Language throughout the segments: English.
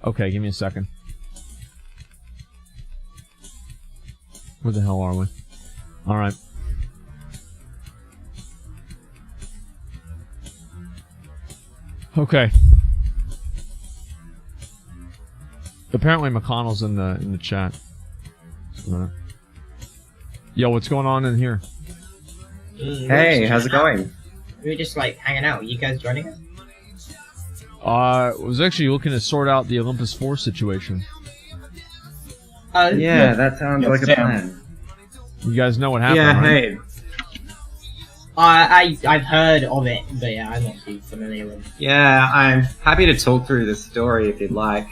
Okay, give me a second. Where the hell are we? Alright. Okay. Apparently McConnell's in the chat. Yo, what's going on in here? Hey, how's it going? We were just like hanging out. You guys joining us? I was actually looking to sort out the Olympus 4 situation. Yeah, that sounds like a plan. You guys know what happened, Yeah, right? hey. I've heard of it, but yeah, I'm not too familiar with it. Yeah, I'm happy to talk through the story if you'd like.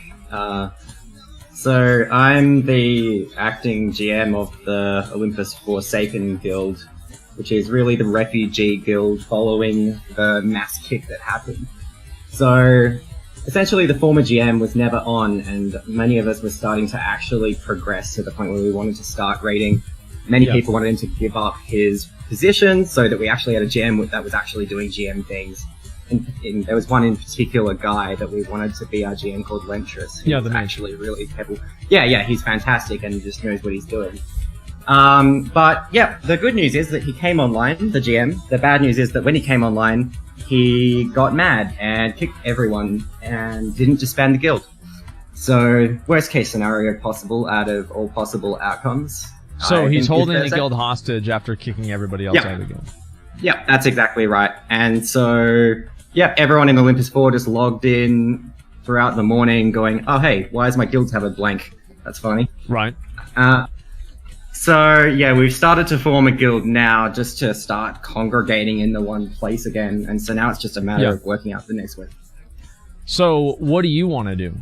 So, I'm the acting GM of the Olympus Forsaken Guild, which is really the refugee guild following the mass kick that happened. So, essentially the former GM was never on, and many of us were starting to actually progress to the point where we wanted to start raiding. Many people wanted him to give up his position so that we actually had a GM that was actually doing GM things. And there was one in particular guy that we wanted to be our GM called Lentris. Yeah, the actually really capable. Yeah, he's fantastic and just knows what he's doing. But yeah, the good news is that he came online, the GM. The bad news is that when he came online, he got mad and kicked everyone and didn't disband the guild. So, worst case scenario possible out of all possible outcomes. So he's holding the guild hostage after kicking everybody else out of the guild. Yeah, that's exactly right. And so, yeah, everyone in Olympus 4 just logged in throughout the morning going, oh hey, why does my guild have a blank? That's funny. Right. So, yeah, we've started to form a guild now just to start congregating in the one place again. And so now it's just a matter of working out the next way. So, what do you want to do?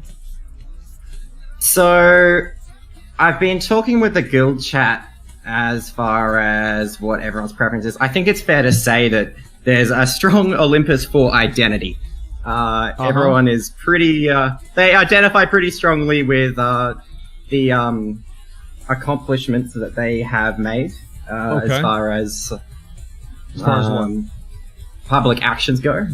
So, I've been talking with the guild chat as far as what everyone's preference is. I think it's fair to say that there's a strong Olympus 4 identity. Everyone is pretty, they identify pretty strongly with the accomplishments that they have made as far as public actions go.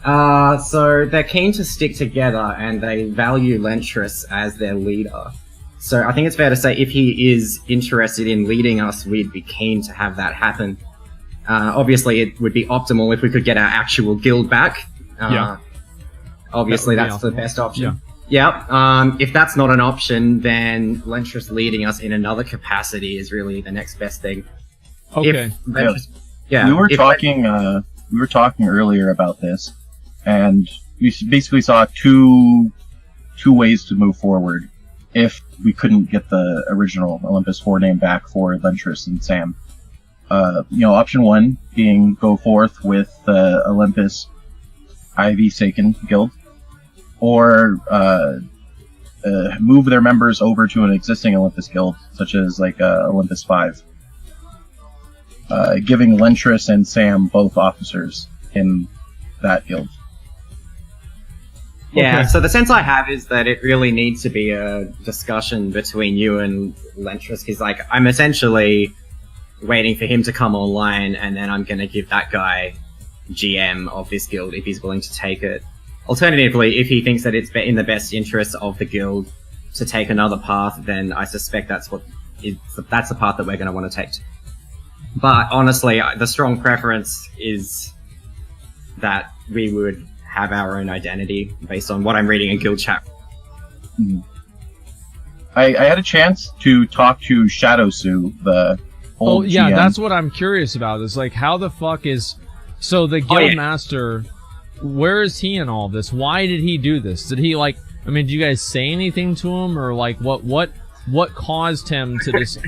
So they're keen to stick together and they value Lentris as their leader. So I think it's fair to say if he is interested in leading us, we'd be keen to have that happen. Obviously, it would be optimal if we could get our actual guild back. Obviously, that's the best option. If that's not an option, then Lentris leading us in another capacity is really the next best thing. Okay. We were talking earlier about this, and we basically saw two ways to move forward if we couldn't get the original Olympus 4 name back for Lentris and Sam. Option one being go forth with the Olympus IV Saken Guild, or move their members over to an existing Olympus guild, such as like Olympus 5, giving Lentris and Sam both officers in that guild. Yeah, so the sense I have is that it really needs to be a discussion between you and Lentris, because I'm essentially waiting for him to come online, and then I'm going to give that guy GM of this guild if he's willing to take it. Alternatively, if he thinks that it's in the best interest of the guild to take another path, then I suspect that's the path that we're going to want to take. But honestly, the strong preference is that we would have our own identity based on what I'm reading in guild chat. I had a chance to talk to Shadow Sue, the old GM. That's what I'm curious about. Is how the fuck is... So the guild master, where is he in all this? Why did he do this? Did he did you guys say anything to him, or what caused him to this?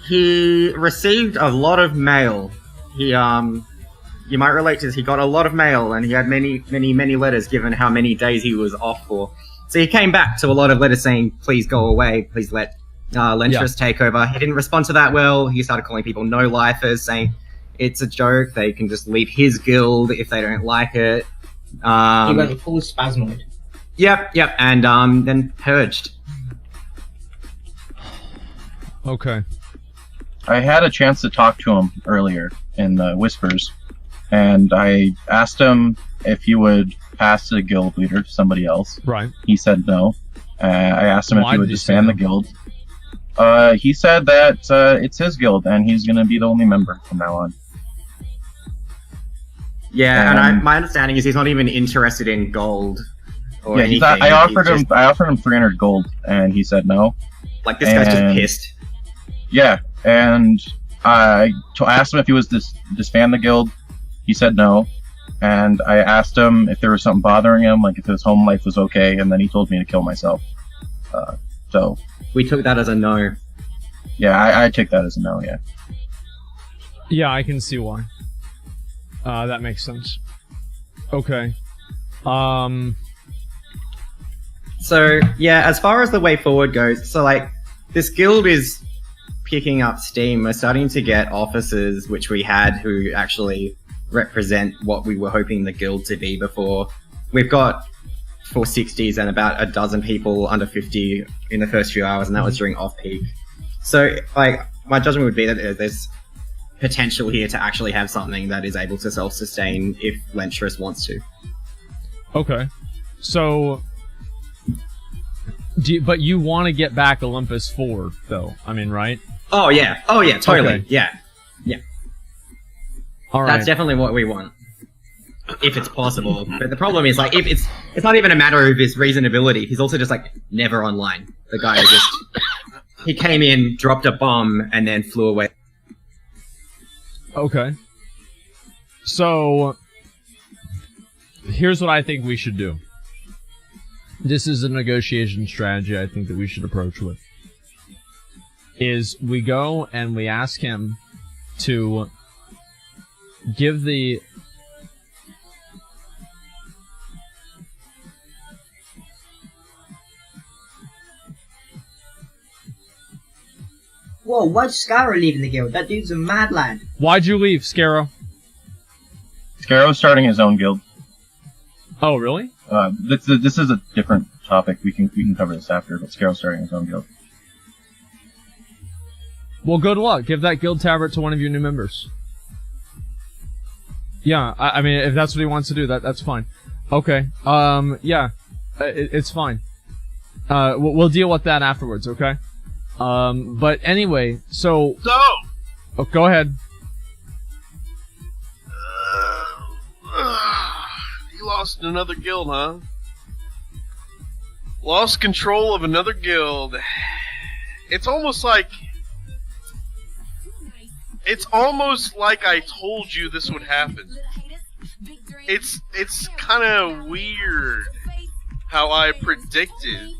He received a lot of mail. You might relate to this. He got a lot of mail, and he had many letters given how many days he was off for. So he came back to a lot of letters saying, please go away, please let Lentris take over. He didn't respond to that well. He started calling people no-lifers, saying it's a joke, they can just leave his guild if they don't like it. He went full spasmoid. Yep, and then purged. Okay. I had a chance to talk to him earlier in the Whispers, and I asked him if he would pass the guild leader to somebody else. Right. He said no. I asked him if Why he would did he disband say the no? guild. He said that it's his guild and he's going to be the only member from now on. Yeah, and my understanding is he's not even interested in gold or Yeah, anything. I offered He's him. I offered him 300 gold, and he said no. Like, this guy's just And- pissed. Yeah, and I asked him if he was disband the guild. He said no, and I asked him if there was something bothering him, like if his home life was okay, and then he told me to kill myself. So We took that as a no. yeah, I take that as a no. Yeah. Yeah, I can see why. That makes sense. Okay. So, yeah, as far as the way forward goes, so, like, this guild is picking up steam. We're starting to get officers, which we had, who actually represent what we were hoping the guild to be before. We've got 460s and about a dozen people under 50 in the first few hours, and that was during off-peak. So, like, my judgment would be that there's potential here to actually have something that is able to self-sustain if Lentris wants to. Okay. So... but you want to get back Olympus 4, though. I mean, right? Oh yeah, totally. Okay. Yeah. All right. That's definitely what we want. If it's possible. But the problem is, like, if it's not even a matter of his reasonability. He's also just, like, never online. The guy just... he came in, dropped a bomb, and then flew away. Okay. So, here's what I think we should do. This is a negotiation strategy I think that we should approach with. Is we go and we ask him to give the... Whoa, why's Scarrow leaving the guild? That dude's a mad lad. Why'd you leave, Scarrow? Scarrow's starting his own guild. Oh, really? This is a different topic. We can cover this after. But Scarrow's starting his own guild. Well, good luck. Give that guild tablet to one of your new members. Yeah, I mean, if that's what he wants to do, that's fine. Okay. Yeah, it's fine. We'll deal with that afterwards. Okay. But anyway, so. Oh, go ahead. You lost another guild, huh? Lost control of another guild. It's almost like I told you this would happen. It's kind of weird how I predicted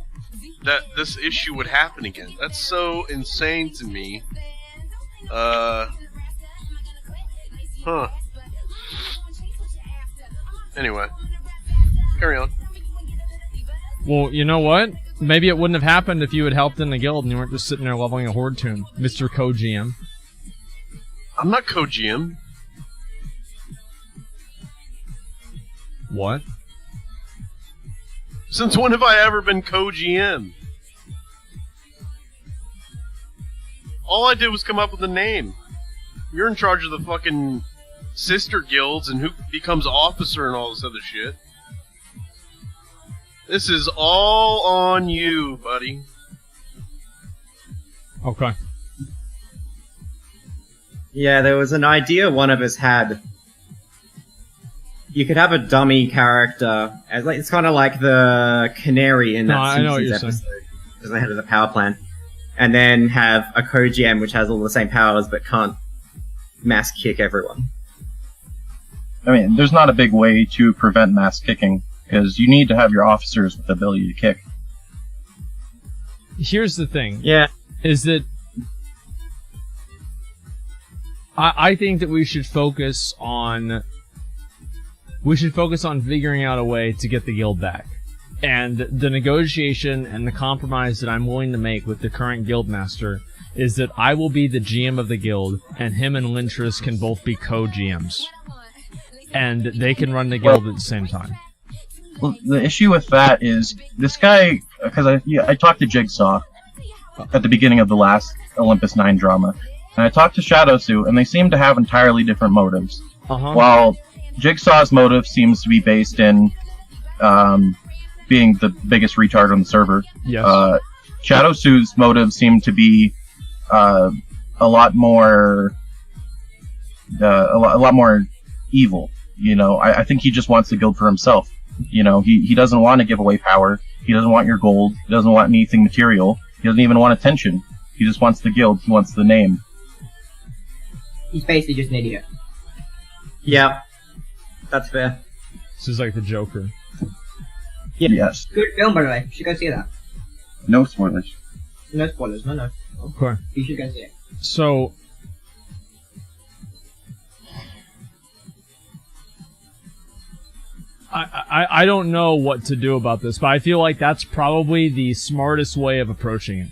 that this issue would happen again. That's so insane to me. Anyway, carry on. Well, you know what? Maybe it wouldn't have happened if you had helped in the guild and you weren't just sitting there leveling a horde tomb, Mr. Co-GM. I'm not co-GM. What? Since when have I ever been co-GM? All I did was come up with a name. You're in charge of the fucking sister guilds and who becomes officer and all this other shit. This is all on you, buddy. Okay. Yeah, there was an idea one of us had. You could have a dummy character. As like, it's kind of like the canary in that I know what you're Simpsons episode. As the head of the power plant. And then have a co-GM which has all the same powers but can't mass kick everyone. I mean, there's not a big way to prevent mass kicking, because you need to have your officers with the ability to kick. Here's the thing. Yeah. Is that I think that we should focus on figuring out a way to get the guild back. And the negotiation and the compromise that I'm willing to make with the current guildmaster is that I will be the GM of the guild, and him and Lintris can both be co-GMs. And they can run the guild at the same time. Well, the issue with that is, this guy, because I talked to Jigsaw at the beginning of the last Olympus 9 drama, and I talked to Shadowsuit, and they seem to have entirely different motives. Uh-huh. While Jigsaw's motive seems to be based in being the biggest retard on the server. Yes. Shadow Sue's motive seemed to be a lot more evil. You know, I think he just wants the guild for himself. You know, he doesn't want to give away power. He doesn't want your gold. He doesn't want anything material. He doesn't even want attention. He just wants the guild. He wants the name. He's basically just an idiot. Yeah, that's fair. This is like the Joker. Yeah. Yes. Good film, by the way. You should go see that. No spoilers. No spoilers, no. Okay. You should go see it. So, I don't know what to do about this, but I feel like that's probably the smartest way of approaching it.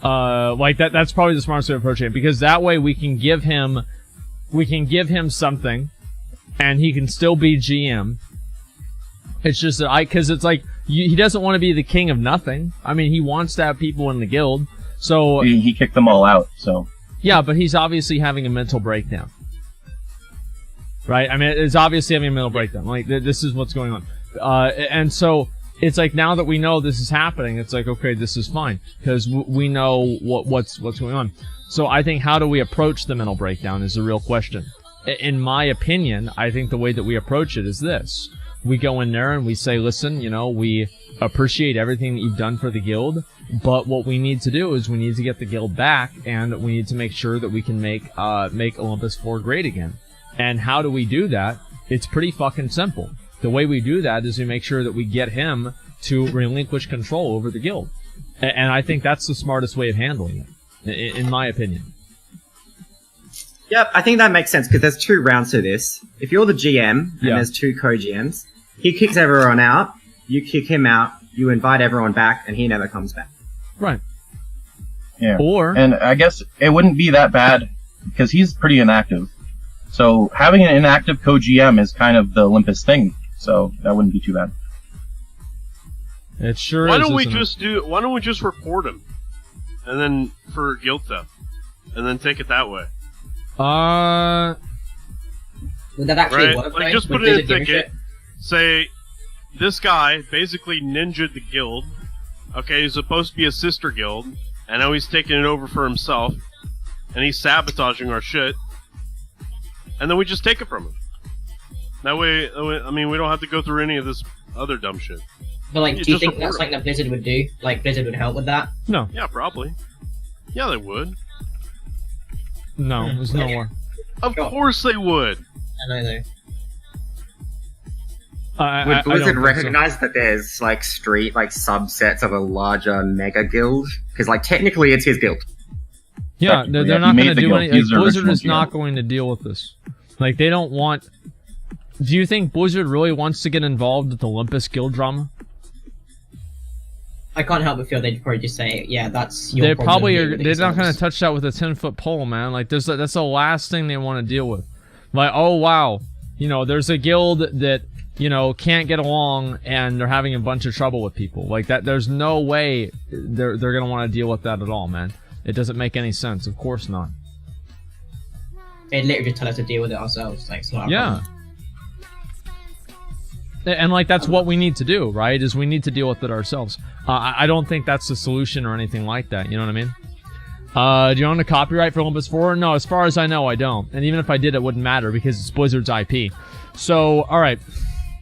That's probably the smartest way of approaching it, because that way we can give him something, and he can still be GM. It's just that because it's like, he doesn't want to be the king of nothing. I mean, he wants to have people in the guild, so... He kicked them all out, so... Yeah, but he's obviously having a mental breakdown. Right? I mean, it's obviously having a mental breakdown. Like, this is what's going on. And so, it's like, now that we know this is happening, it's like, okay, this is fine. Because we know what's going on. So I think, how do we approach the mental breakdown is the real question. In my opinion, I think the way that we approach it is this. We go in there and we say, listen, you know, we appreciate everything that you've done for the guild, but what we need to do is we need to get the guild back, and we need to make sure that we can make Olympus 4 great again. And how do we do that? It's pretty fucking simple. The way we do that is we make sure that we get him to relinquish control over the guild. And I think that's the smartest way of handling it, in my opinion. Yep, I think that makes sense, because there's 2 rounds to this. If you're the GM, and there's 2 co-GMs, he kicks everyone out, you kick him out, you invite everyone back, and he never comes back. Right. Yeah. And I guess it wouldn't be that bad, because he's pretty inactive. So having an inactive co-GM is kind of the Olympus thing, so that wouldn't be too bad. It sure Why is. don't we just report him, and then for guild theft, and then take it that way? Would that actually work? Like, just put in a ticket. Say, this guy basically ninja'd the guild. Okay, he's supposed to be a sister guild, and now he's taking it over for himself, and he's sabotaging our shit. And then we just take it from him. That way, I mean, we don't have to go through any of this other dumb shit. But, like, do you think that's something that Blizzard would do? Like, Blizzard would help with that? No. Yeah, probably. Yeah, they would. No, there's no more. Of course they would. I know, though. Would Blizzard recognize that there's, like, subsets of a larger mega guild? Because, like, technically it's his guild. Yeah, they're not going to do anything. Like, Blizzard is not going to deal with this. Like, they don't want... Do you think Blizzard really wants to get involved with the Olympus guild drama? I can't help but feel they'd probably just say, yeah, that's your They problem. probably are... They're not going to touch that with a 10-foot pole, man. Like, that's the last thing they want to deal with. Like, oh, wow. You know, there's a guild that... you know, can't get along, and they're having a bunch of trouble with people. Like, that, there's no way they're gonna want to deal with that at all, man. It doesn't make any sense. Of course not. They'd literally just tell us to deal with it ourselves. Like, it's not a problem. And, like, that's what we need to do, right? Is we need to deal with it ourselves. I don't think that's the solution or anything like that, you know what I mean? Do you own the copyright for Olympus 4? No, as far as I know, I don't. And even if I did, it wouldn't matter, because it's Blizzard's IP. So, alright.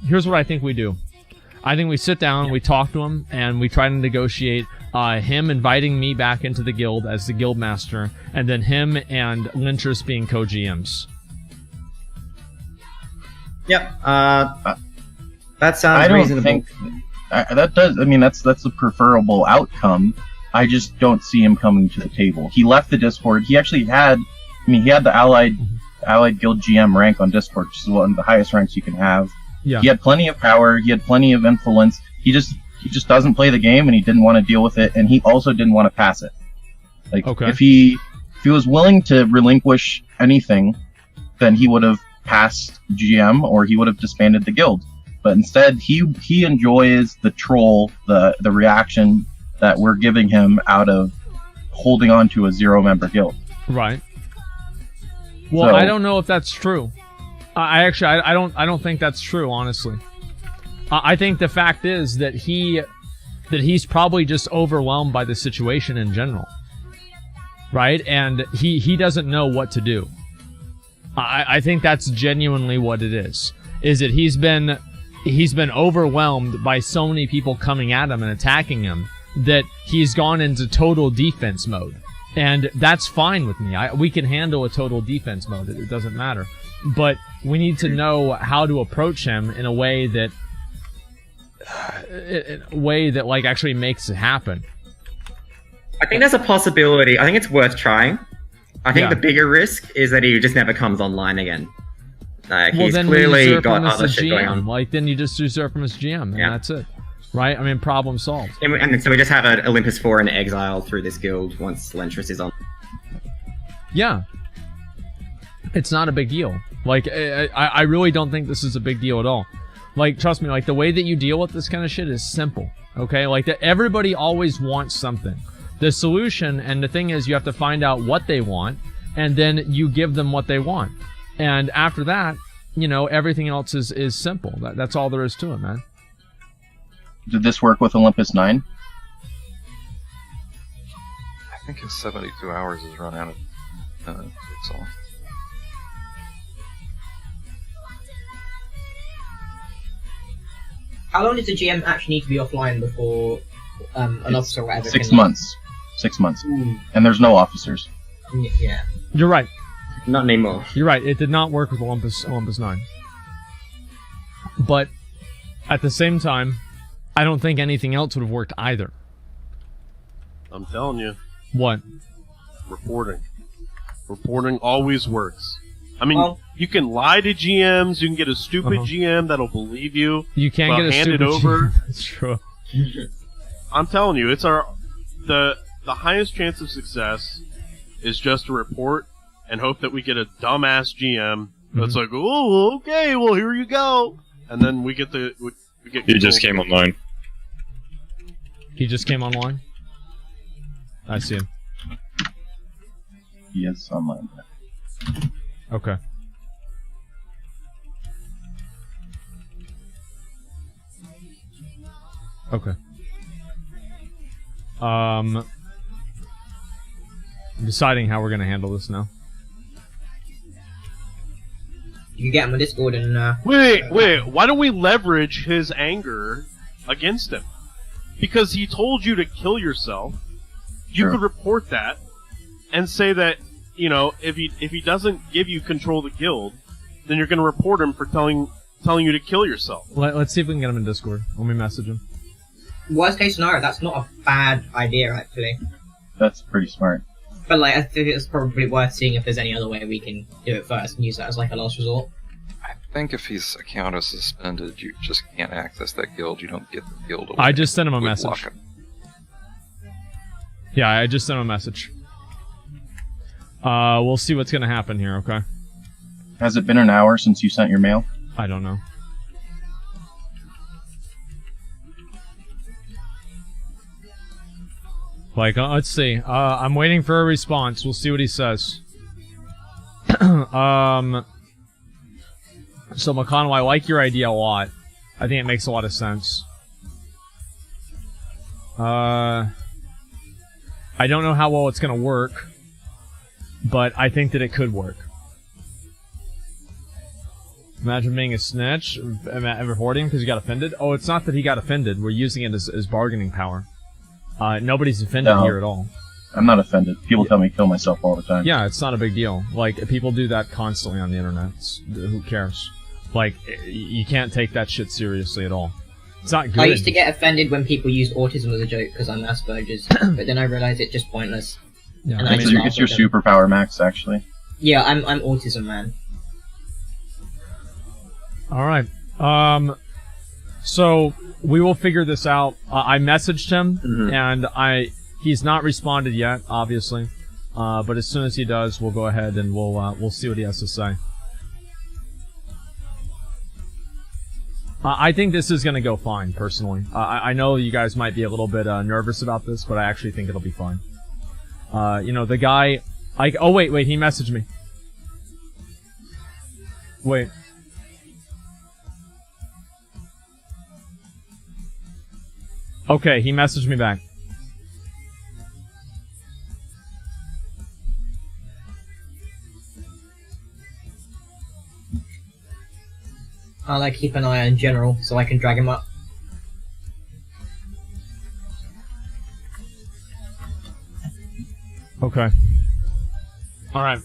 Here's what I think we do. I think we sit down, we talk to him, and we try to negotiate him inviting me back into the guild as the guild master, and then him and Lyntrus being co-GMs. Yep. That sounds reasonable. That's the preferable outcome. I just don't see him coming to the table. He left the Discord. He actually had, he had the Allied Guild GM rank on Discord, which is one of the highest ranks you can have. Yeah. He had plenty of power. He had plenty of influence. He just doesn't play the game, and he didn't want to deal with it, and he also didn't want to pass it. Like, okay. if he was willing to relinquish anything, then he would have passed GM, or he would have disbanded the guild. But instead, he enjoys the troll, the reaction that we're giving him out of holding on to a 0-member guild. Right. Well, I don't know if that's true. I don't think that's true, honestly. I think the fact is that he's probably just overwhelmed by the situation in general, right? And he doesn't know what to do. I think that's genuinely what it is. Is that he's been overwhelmed by so many people coming at him and attacking him that he's gone into total defense mode. And that's fine with me. We can handle a total defense mode. It doesn't matter. But we need to know how to approach him in a way that like actually makes it happen. I think there's a possibility. I think it's worth trying. I think the bigger risk is that he just never comes online again. He's clearly got other shit going on. Like, then you just usurp him as GM, and that's it. Right? I mean, problem solved. And so we just have an Olympus 4 in exile through this guild once Lentris is on. Yeah. It's not a big deal. Like, I really don't think this is a big deal at all. Like, trust me, like, the way that you deal with this kind of shit is simple. Okay? Like, everybody always wants something. The solution, and the thing is, you have to find out what they want, and then you give them what they want. And after that, you know, everything else is simple. That's all there is to it, man. Did this work with Olympus 9? I think his 72 hours is run out of it's all. How long does the GM actually need to be offline before an officer or whatever? 6 months. 6 months. Ooh. And there's no officers. Yeah. You're right. Not anymore. You're right. It did not work with Olympus 9. But at the same time, I don't think anything else would have worked either. I'm telling you. What? Reporting. Reporting always works. I mean, you can lie to GMs, you can get a stupid GM that'll believe you. You can't get a hand stupid it over. GM. That's true. I'm telling you, it's the highest chance of success is just to report and hope that we get a dumbass GM that's like, oh, okay, well, here you go. And then we get He just came online. He just came online? I see him. He is online. Okay. Okay. I'm deciding how we're gonna handle this now. You can get him on Discord and Wait, why don't we leverage his anger against him? Because he told you to kill yourself. You could report that and say that, you know, if he doesn't give you control of the guild, then you're gonna report him for telling you to kill yourself. Let's see if we can get him in Discord. Let me message him. worst case scenario, that's not a bad idea actually. That's pretty smart. But like, I think it's probably worth seeing if there's any other way we can do it first and use that as like a last resort. I think if his account is suspended, you just can't access that guild. You don't get the guild away. I just sent him a with message. locking. Yeah, I just sent him a message. We'll see what's gonna happen here, okay? Has it been an hour since you sent your mail? I don't know. Like, let's see. I'm waiting for a response. We'll see what he says. So, McConnell, I like your idea a lot. I think it makes a lot of sense. I don't know how well it's gonna work, but I think that it could work. Imagine being a snitch and reporting because you got offended. Oh, it's not that he got offended. We're using it as bargaining power. Nobody's offended here at all. I'm not offended. People tell me to kill myself all the time. Yeah, it's not a big deal. Like, people do that constantly on the internet. Who cares? Like, you can't take that shit seriously at all. It's not good. I used to get offended when people used autism as a joke because I'm Asperger's, but then I realized it's just pointless. Yeah, And I I mean, just It's your superpower, Max, actually. Yeah, I'm autism man. Alright. So, we will figure this out. I messaged him, and he's not responded yet, obviously. But as soon as he does, we'll go ahead and we'll see what he has to say. I think this is gonna go fine, personally. I know you guys might be a little bit nervous about this, but I actually think it'll be fine. You know, the guy... oh, wait, he messaged me. Wait. Okay, he messaged me back. I'll like keep an eye on General so I can drag him up. Okay. Alright.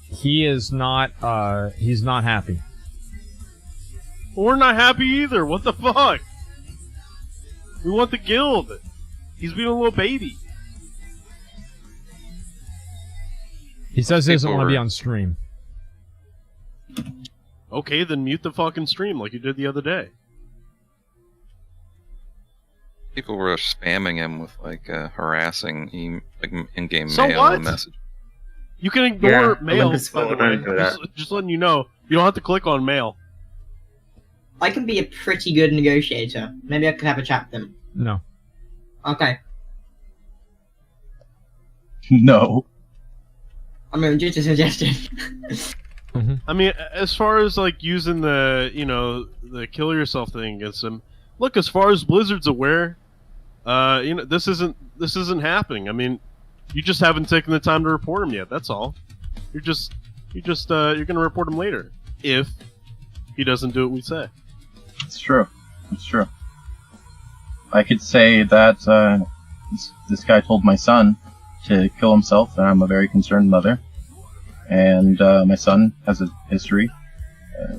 He is not, he's not happy. We're not happy either. What the fuck? We want the guild. He's being a little baby. He says he doesn't want to be on stream. Okay, then mute the fucking stream like you did the other day. People were spamming him with like harassing in-game So mail what? and message. You can ignore mail, Olympus by the will way. do that. Just letting you know. You don't have to click on mail. I can be a pretty good negotiator. Maybe I could have a chat with him. No. Okay. No. I mean, just a suggestion. I mean, as far as like using the, the kill yourself thing against him. Look, as far as Blizzard's aware, this isn't happening. I mean, you just haven't taken the time to report him yet. That's all. You're gonna report him later if he doesn't do what we say. It's true. It's true. I could say that this guy told my son to kill himself, and I'm a very concerned mother. And my son has a history,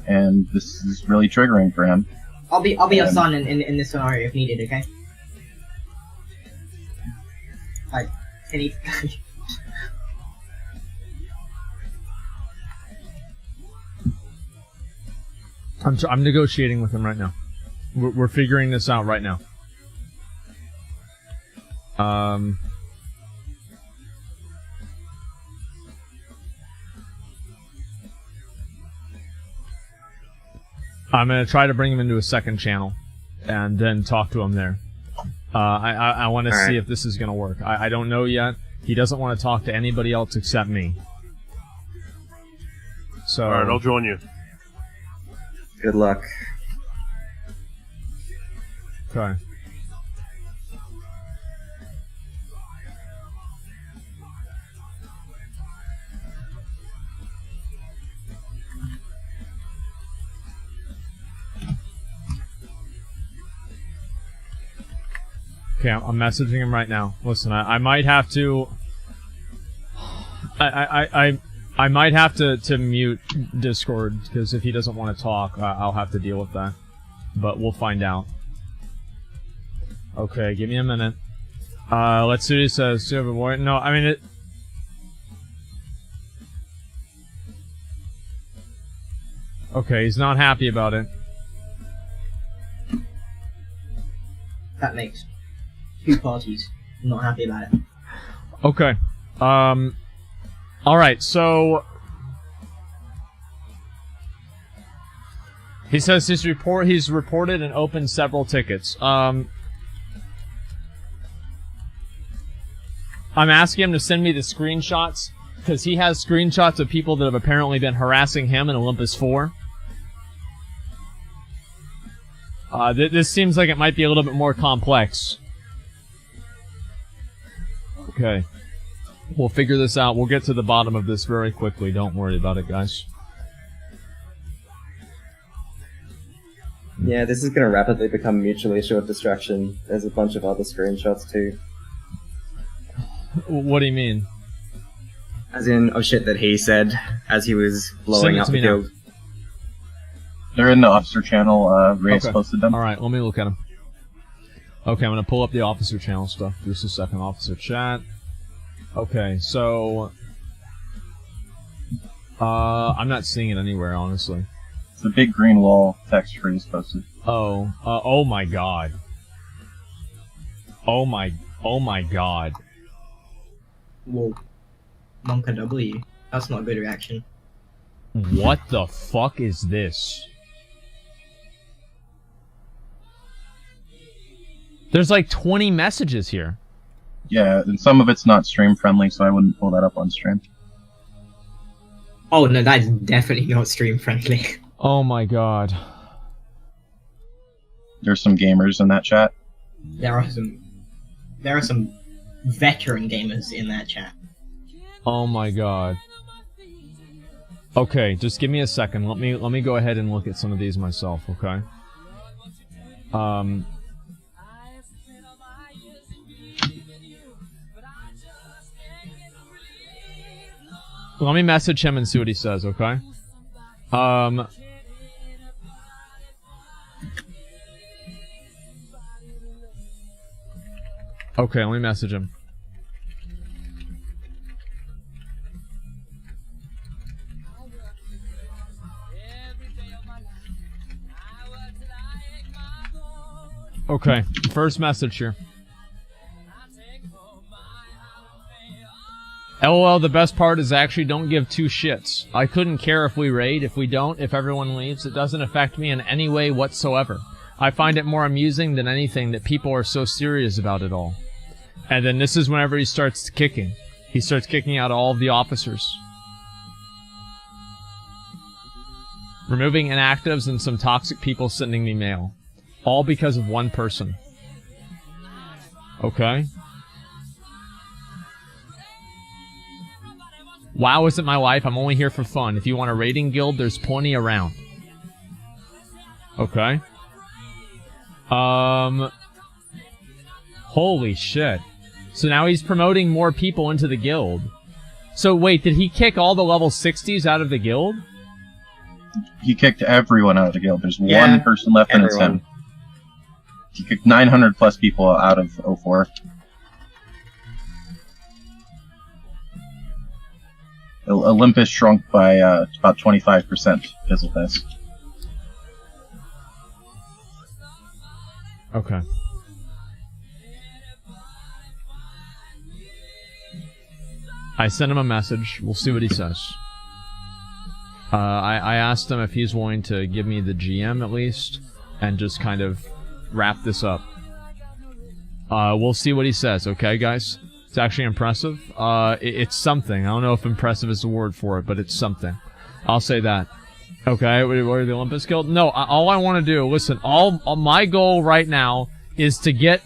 and this is really triggering for him. I'll be your son in this scenario if needed. Okay. Like, any. I'm negotiating with him right now. We're figuring this out right now. I'm gonna try to bring him into a second channel, and then talk to him there. I want to see if this is gonna work. I don't know yet. He doesn't want to talk to anybody else except me. So. All right, I'll join you. Good luck. Okay. Okay, I'm messaging him right now. Listen, I might have to. I might have to mute Discord because if he doesn't want to talk, I'll have to deal with that. But we'll find out. Okay, give me a minute. Let's see what he says. No, I mean it. Okay, he's not happy about it. That makes two parties not happy about it. Okay. Alright, so he says he's reported and opened several tickets. I'm asking him to send me the screenshots, because he has screenshots of people that have apparently been harassing him in Olympus 4. This seems like it might be a little bit more complex. Okay. We'll figure this out. We'll get to the bottom of this very quickly. Don't worry about it, guys. Yeah, this is gonna rapidly become mutually assured destruction. There's a bunch of other screenshots too. What do you mean? As in, oh shit that he said as he was blowing up the guild. They're in the officer channel. Reyes posted them. Alright, let me look at them. Okay, I'm gonna pull up the officer channel stuff. Just a second. Officer chat. Okay, so I'm not seeing it anywhere, honestly. It's a big green wall text Reyes posted. Oh my god. Oh my god. Whoa. Monka W. That's not a good reaction. What the fuck is this? There's like 20 messages here. Yeah, and some of it's not stream friendly, so I wouldn't pull that up on stream. Oh no, that is definitely not stream friendly. Oh my god. There's some gamers in that chat. There are some veteran gamers in that chat. Oh my god. Okay, just give me a second. Let me go ahead and look at some of these myself, okay? Let me message him and see what he says, okay? Okay, let me message him. Okay, first message here. LOL, the best part is actually don't give two shits. I couldn't care if we raid, if we don't, if everyone leaves. It doesn't affect me in any way whatsoever. I find it more amusing than anything that people are so serious about it all. And then this is whenever he starts kicking. He starts kicking out all of the officers. Removing inactives and some toxic people sending me mail. All because of one person. Okay. WoW isn't my life. I'm only here for fun. If you want a raiding guild, there's plenty around. Okay. Holy shit. So now he's promoting more people into the guild. So wait, did he kick all the level 60s out of the guild? He kicked everyone out of the guild. There's one person left and it's him. He kicked 900 plus people out of 04. Olympus shrunk by about 25% because of this. Okay. I sent him a message. We'll see what he says. I asked him if he's willing to give me the GM at least, and just kind of wrap this up. We'll see what he says, okay, guys? It's actually impressive. It's something. I don't know if impressive is the word for it, but it's something. I'll say that. Okay, what are the Olympus Guild? No, all I want to do, listen, all my goal right now is to get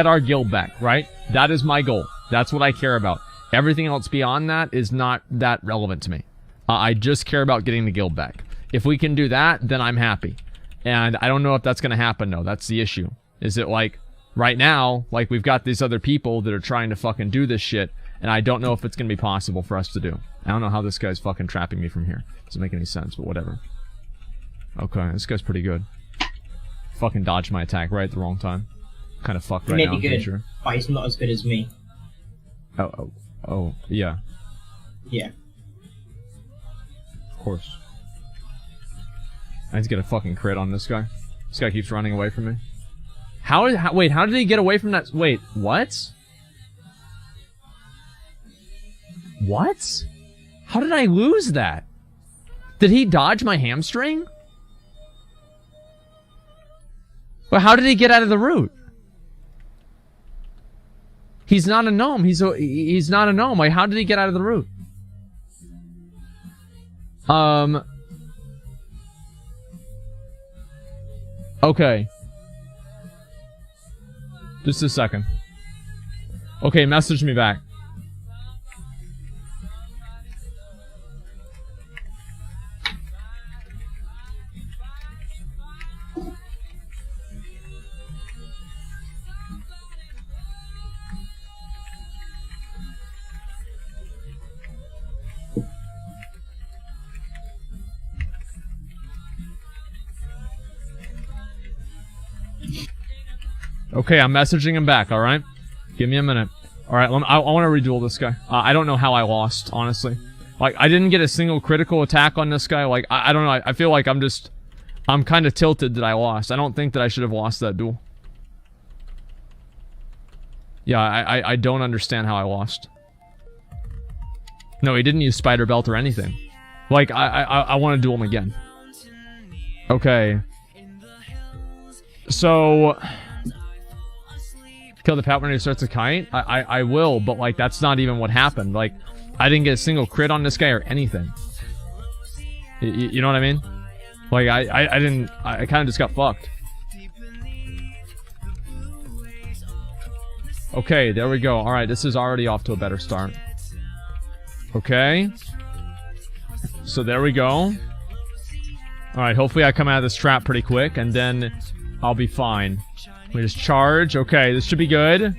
our guild back, right? That is my goal. That's what I care about. Everything else beyond that is not that relevant to me. I just care about getting the guild back. If we can do that, then I'm happy. And I don't know if that's going to happen, though. That's the issue. Is it like, right now, like, we've got these other people that are trying to fucking do this shit, and I don't know if it's going to be possible for us to do. I don't know how this guy's fucking trapping me from here. Doesn't make any sense, but whatever. Okay, this guy's pretty good. Fucking dodged my attack right at the wrong time. Kind of fucked right now, I'm pretty sure. But he's not as good as me. Oh, yeah. Yeah. Of course. I need to get a fucking crit on this guy. This guy keeps running away from me. Wait, how did he get away from that? Wait, what? What? How did I lose that? Did he dodge my hamstring? Well, how did he get out of the route? He's not a gnome. He's not a gnome. Like, how did he get out of the route? Okay. Just a second. Okay, message me back. Okay, I'm messaging him back, alright? Give me a minute. Alright, I want to reduel this guy. I don't know how I lost, honestly. Like, I didn't get a single critical attack on this guy. Like, I don't know. I feel like I'm kind of tilted that I lost. I don't think that I should have lost that duel. Yeah, I don't understand how I lost. No, he didn't use Spider Belt or anything. Like, I want to duel him again. Okay. So... Kill the pet when he starts to kite? I will, but, like, that's not even what happened. Like, I didn't get a single crit on this guy or anything. You know what I mean? Like, I kind of just got fucked. Okay, there we go. Alright, this is already off to a better start. Okay. So there we go. Alright, hopefully I come out of this trap pretty quick, and then I'll be fine. We just charge. Okay, this should be good.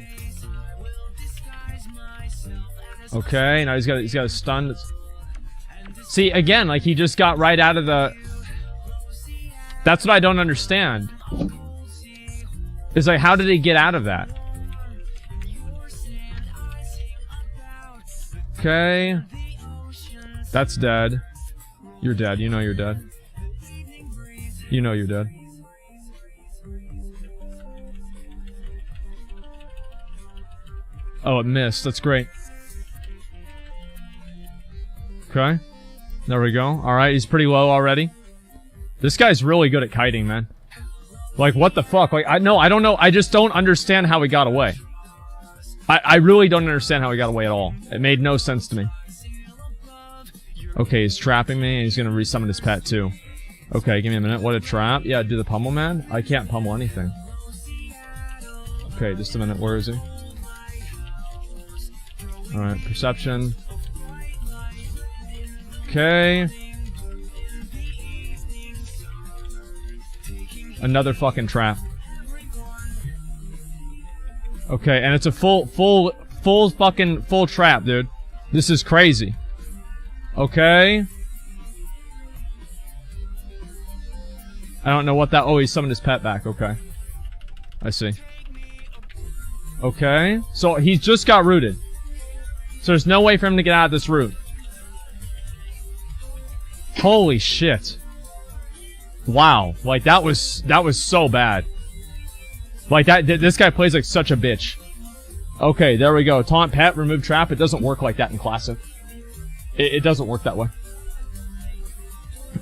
Okay, now he's got a stun. See, again, like, he just got right out of the... That's what I don't understand. It's like, how did he get out of that? Okay. That's dead. You're dead. You know you're dead. You know you're dead. Oh, it missed. That's great. Okay. There we go. Alright, he's pretty low already. This guy's really good at kiting, man. Like, what the fuck? Like, I don't know. I just don't understand how he got away. I really don't understand how he got away at all. It made no sense to me. Okay, he's trapping me, and he's gonna resummon his pet, too. Okay, give me a minute. What a trap. Yeah, do the pummel, man. I can't pummel anything. Okay, just a minute. Where is he? Alright, perception. Okay. Another fucking trap. Okay, and it's a full trap, dude. This is crazy. Okay. I don't know what that... Oh, he summoned his pet back. Okay. I see. Okay. So, he's just got rooted. So, there's no way for him to get out of this root. Holy shit. Wow. Like, that was so bad. Like, this guy plays like such a bitch. Okay, there we go. Taunt pet, remove trap. It doesn't work like that in Classic. It doesn't work that way.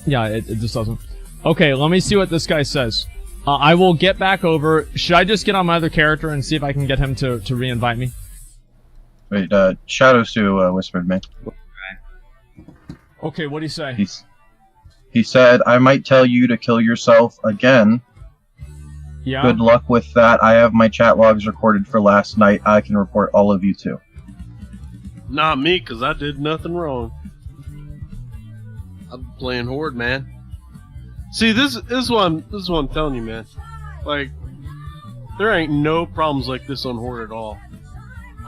Yeah, it just doesn't. Okay, let me see what this guy says. I will get back over. Should I just get on my other character and see if I can get him to re-invite me? Wait, Shadow Sue whispered me. Okay, what'd he say? He said, I might tell you to kill yourself again. Yeah. Good luck with that. I have my chat logs recorded for last night. I can report all of you too. Not me, because I did nothing wrong. I'm playing Horde, man. See, this is what I'm telling you, man. Like, there ain't no problems like this on Horde at all.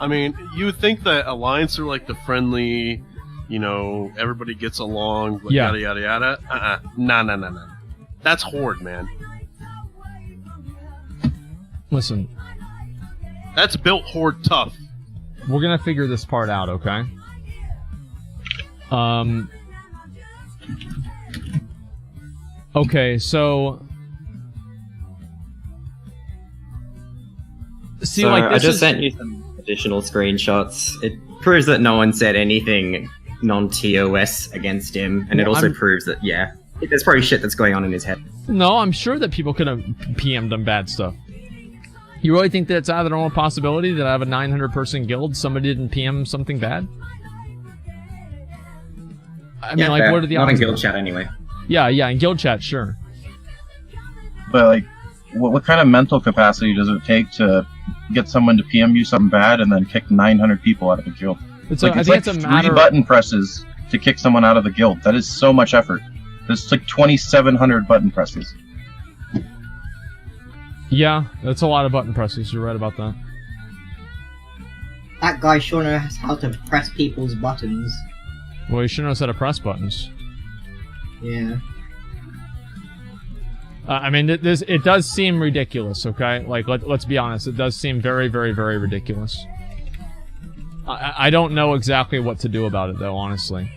I mean, you would think that Alliance are like the friendly, you know, everybody gets along, yeah. Yada yada yada. No. That's Horde, man. Listen. That's built Horde tough. We're gonna figure this part out, okay? Okay, so... See, so like, I just sent you some additional screenshots. It proves that no one said anything non-TOS against him, and it also proves that, yeah, there's probably shit that's going on in his head. No, I'm sure that people could have PM'd him bad stuff. You really think that it's out of the normal possibility that I have a 900-person guild, somebody didn't PM something bad? I mean, like, fair. what are the odds? Not in guild chat, anyway. Yeah, in guild chat, sure. But, like, what kind of mental capacity does it take to get someone to PM you something bad and then kick 900 people out of the guild? I think it's a matter... 3 button presses to kick someone out of the guild. That is so much effort. There's like 2,700 button presses. Yeah, that's a lot of button presses. You're right about that. That guy sure knows how to press people's buttons. Well, you sure knows how to press buttons. Yeah. I mean, it does seem ridiculous, okay? Like, let's be honest. It does seem very, very, very ridiculous. I don't know exactly what to do about it, though, honestly.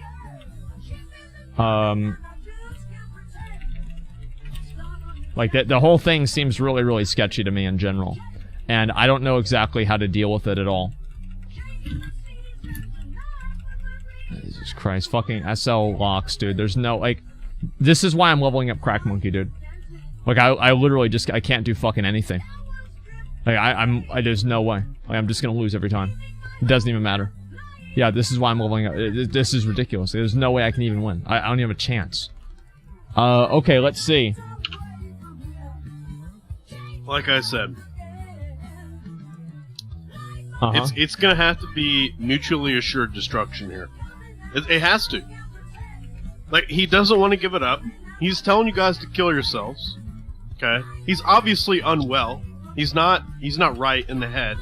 Like, the whole thing seems really, really sketchy to me in general. And I don't know exactly how to deal with it at all. Jesus Christ, fucking SL locks, dude. There's no, like... This is why I'm leveling up Crack Monkey, dude. Like, I literally just, I can't do fucking anything. Like, there's no way. Like, I'm just gonna lose every time. It doesn't even matter. Yeah, this is why I'm leveling up. This is ridiculous. There's no way I can even win. I don't even have a chance. Okay, let's see. Like I said. It's gonna have to be mutually assured destruction here. It has to. Like, he doesn't want to give it up. He's telling you guys to kill yourselves. Okay? He's obviously unwell. He's not right in the head.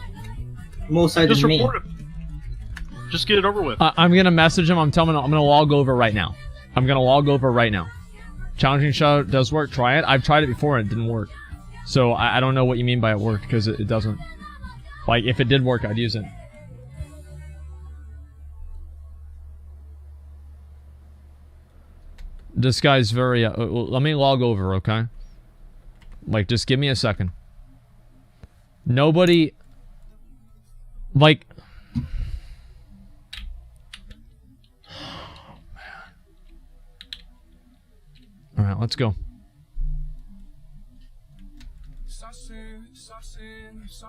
More so Just than me. report it. Just get it over with. I'm gonna message him. I'm telling him I'm gonna log over right now. I'm gonna log over right now. Challenging show does work. Try it. I've tried it before and it didn't work. So I don't know what you mean by it worked, because it doesn't. Like, if it did work, I'd use it. This guy's very... let me log over, okay? Like, just give me a second. Nobody... Like... Alright, let's go.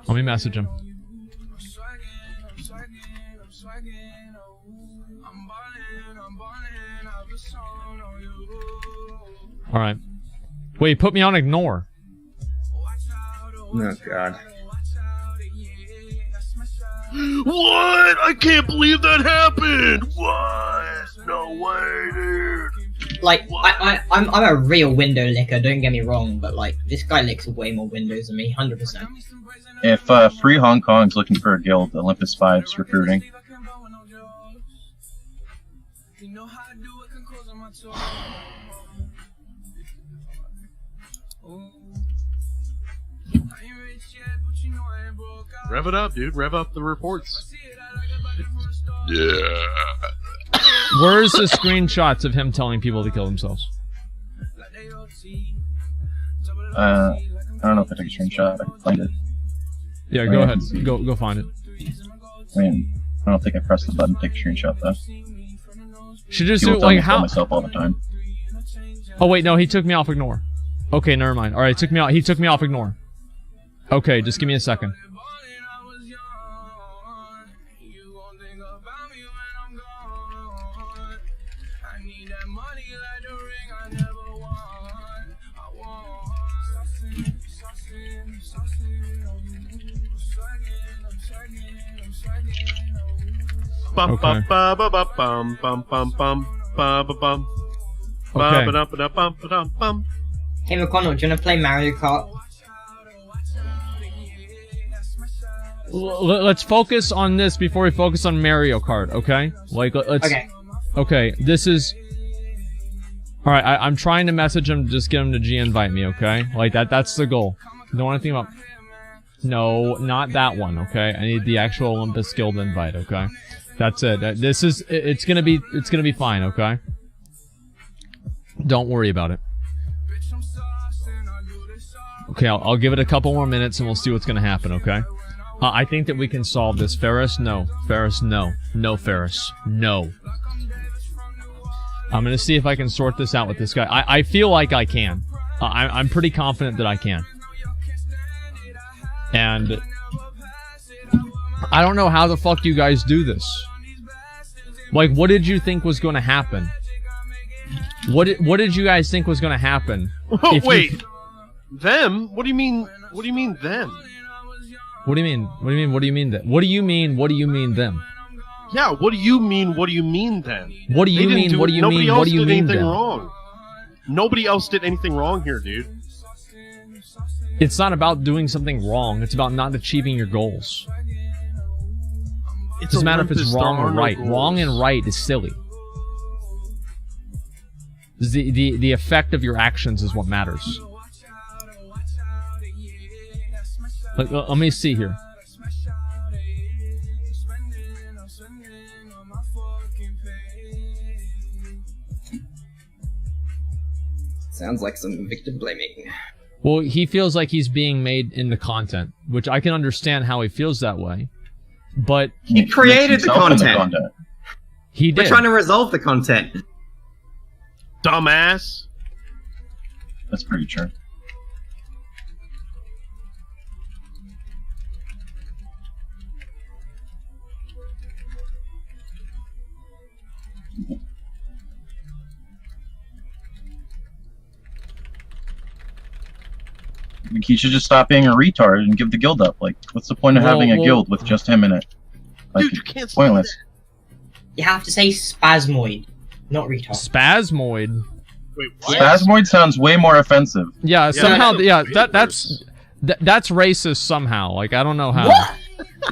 Let me message him. Alright. Wait, put me on ignore. Oh god. What? I can't believe that happened! What? No way, dude! Like, I'm a real window licker, don't get me wrong, but like, this guy licks way more windows than me, 100%. If Free Hong Kong's looking for a guild, Olympus 5's recruiting. Rev it up, dude. Rev up the reports. Yeah. Where's the screenshots of him telling people to kill themselves? I don't know if I took a screenshot. I can find it. Yeah, go ahead. Go find it. I mean, I don't think I pressed the button to take a screenshot though. Should just People do tell me like to kill how? myself all the time. Oh wait, no, he took me off ignore. Okay, never mind. All right, took me out. He took me off ignore. Okay, just give me a second. Bum Okay. bum ba ba bum bum bum bum ba ba bum. Okay. Ba ba da bum ba dum bum. Hey McConnell, do you wanna play Mario Kart? Let's focus on this before we focus on Mario Kart, okay? Like, let's... Okay. Okay, this is... Alright, I'm trying to message him to just get him to G-invite me, okay? Like, that's the goal. Don't want to think about... No, not that one, okay? I need the actual Olympus Guild invite, okay? That's it. This is... It's gonna be fine, okay? Don't worry about it. Okay, I'll give it a couple more minutes and we'll see what's gonna happen, okay? I think that we can solve this. Ferris, no. Ferris, no. No, Ferris. No. I'm gonna see if I can sort this out with this guy. I feel like I can. I'm pretty confident that I can. And... I don't know how the fuck you guys do this. Like, what did you think was gonna happen? What did you guys think was gonna happen? Oh, wait. Them? What do you mean? What do you mean them? What do you mean? What do you mean? What do you mean that? What do you mean? What do you mean them? Yeah. What do you mean? What do you mean then? What do you mean? What do you mean? What do you mean then? Wrong. Nobody else did anything wrong here, dude. It's not about doing something wrong. It's about not achieving your goals. It doesn't matter if it's wrong or right. Wrong and right is silly. The effect of your actions is what matters. Let me see here. Sounds like some victim blaming. Well, he feels like he's being made into content, which I can understand how he feels that way. But he created the content. He did. We're trying to resolve the content. Dumbass. That's pretty true. he should just stop being a retard and give the guild up. Like, what's the point of having a guild with just him in it? Like, Dude, you can't say pointless. that. You have to say spasmoid, not retard. Spasmoid. Wait, what? Spasmoid sounds way more offensive. Yeah, somehow. no, Yeah, no, that's racist somehow. Like I don't know how. What?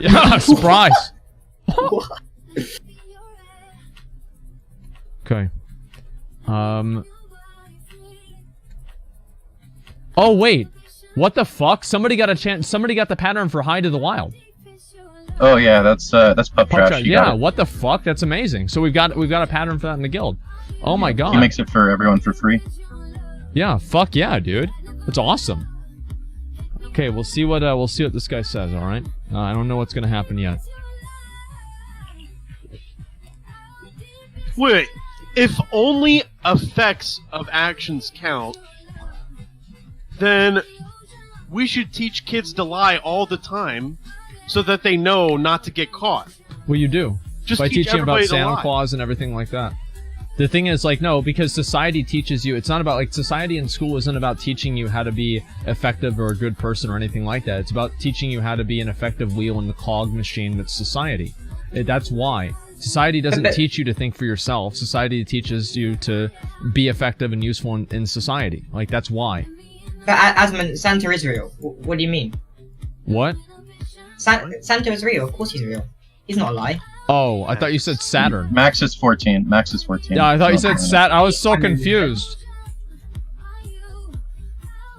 Yeah, surprise. Okay. Oh wait, what the fuck? Somebody got a chance. Somebody got the pattern for High to the Wild. Oh yeah, that's Pup Trash. Yeah, what the fuck? That's amazing. So we've got a pattern for that in the guild. Oh my god. He makes it for everyone for free. Yeah, fuck yeah, dude. That's awesome. Okay, we'll see what this guy says. All right. I don't know what's gonna happen yet. Wait, if only effects of actions count, then we should teach kids to lie all the time so that they know not to get caught. Well, you do. Just by teach teaching about everybody to Santa lie. Claus and everything like that. The thing is, like, no, because society teaches you. It's not about, like, society in school isn't about teaching you how to be effective or a good person or anything like that. It's about teaching you how to be an effective wheel in the cog machine that's society. That's why. Society doesn't teach you to think for yourself. Society teaches you to be effective and useful in society. Like, that's why. But Asmon, Santa is real. What do you mean? What? Santa is real. Of course he's real. He's not a lie. Oh, I thought you said Saturn. Max is 14. Max is 14. Yeah, I thought you said Saturn. Sat. I was so confused.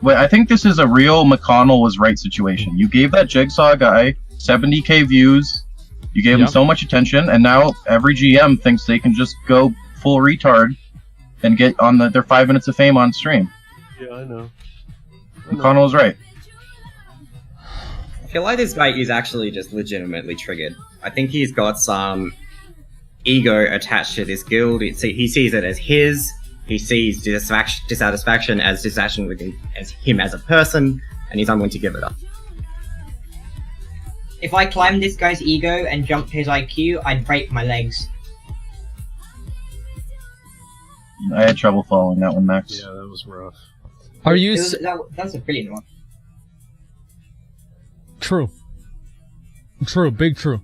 Wait, I think this is a real McConnell was right situation. You gave that Jigsaw guy 70k views, you gave him so much attention, and now every GM thinks they can just go full retard and get on their 5 minutes of fame on stream. Yeah, I know. McConnell was right. I feel like this guy is actually just legitimately triggered. I think he's got some ego attached to this guild. He sees it as his. He sees dissatisfaction as dissatisfaction with him as a person, and he's unwilling to give it up. If I climbed this guy's ego and jumped his IQ, I'd break my legs. I had trouble following that one, Max. Yeah, that was rough. Are you? That's a brilliant one. True. True. Big true.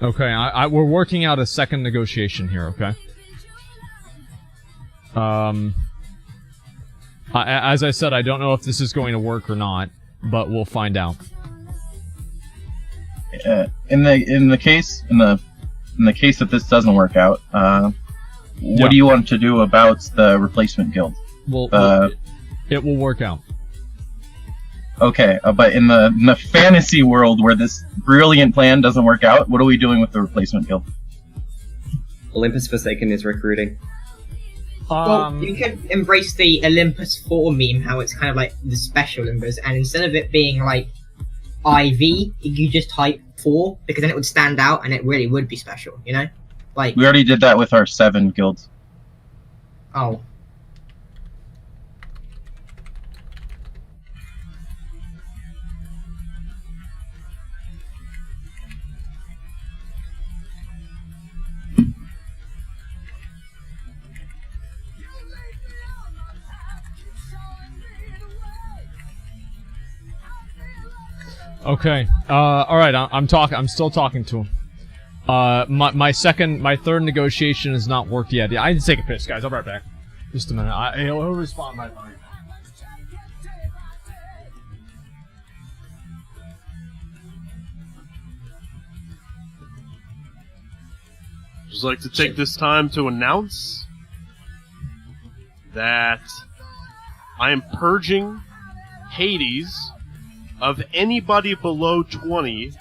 Okay, we're working out a second negotiation here, okay? As I said, I don't know if this is going to work or not, but we'll find out. In the case that this doesn't work out, what do you want to do about the replacement guild? Well, it will work out. Okay, but in the fantasy world where this brilliant plan doesn't work out, what are we doing with the replacement guild? Olympus Forsaken is recruiting. Well, you could embrace the Olympus 4 meme, how it's kind of like the special Olympus, and instead of it being like IV, you just type 4, because then it would stand out and it really would be special, you know? Like, We already did that with our 7 guilds. oh. Okay. All right. I'm still talking to him. My third negotiation has not worked yet. I need to take a piss, guys. I'll be right back. Just a minute. He'll respond by phone. Just like to take this time to announce that I am purging Hades of anybody below 20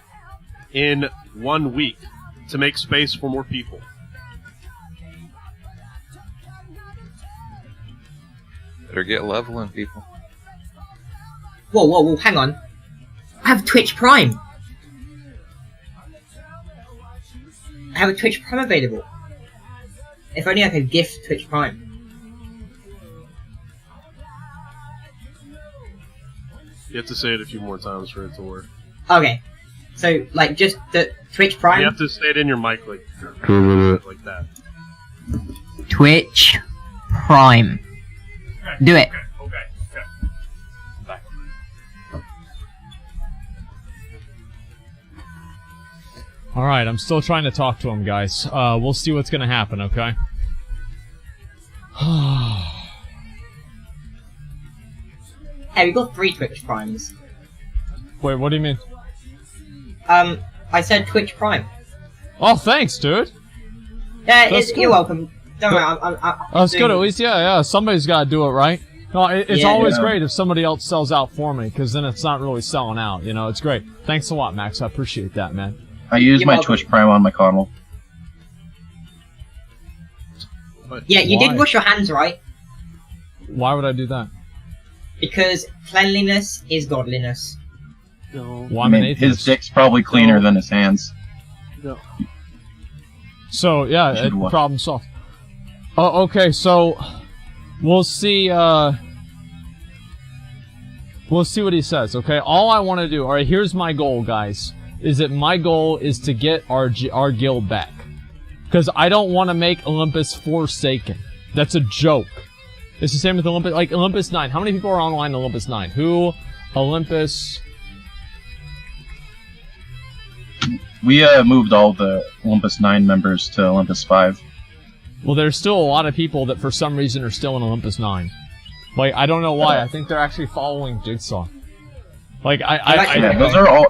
in 1 week to make space for more people. Better get leveling, people. Whoa, hang on. I have Twitch Prime. I have a Twitch Prime available. If only I could gift Twitch Prime. You have to say it a few more times for it to work. Okay. So, like, just the Twitch Prime? You have to say it in your mic like that. Twitch Prime. Do it. Okay. Alright, I'm still trying to talk to him, guys. We'll see what's gonna happen, okay? Hey, we got 3 Twitch Primes. Wait, what do you mean? I said Twitch Prime. Oh, thanks, dude! Yeah, That's you're cool. welcome. Don't worry, I'm Oh, that's good, at least, yeah, somebody's gotta do it, right? No, it's Yeah. always great if somebody else sells out for me, because then it's not really selling out, you know? It's great. Thanks a lot, Max, I appreciate that, man. I use You're my welcome. Twitch Prime on my console. Yeah, you Why? did wash your hands, right? Why would I do that? Because cleanliness is godliness. No. Well, I I'm an mean, his atheist. dick's probably cleaner than his hands. No. So, yeah, Should what? problem solved. Oh, okay, so we'll see, we'll see what he says, okay? All I want to do, alright, here's my goal, guys, is that my goal is to get our guild back. Because I don't want to make Olympus Forsaken. That's a joke. It's the same with Olympus, like Olympus 9. How many people are online in Olympus 9? Who? Olympus... We moved all the Olympus 9 members to Olympus 5. Well, there's still a lot of people that for some reason are still in Olympus 9. Like, I don't know why. I think they're actually following Jigsaw. Like, Yeah,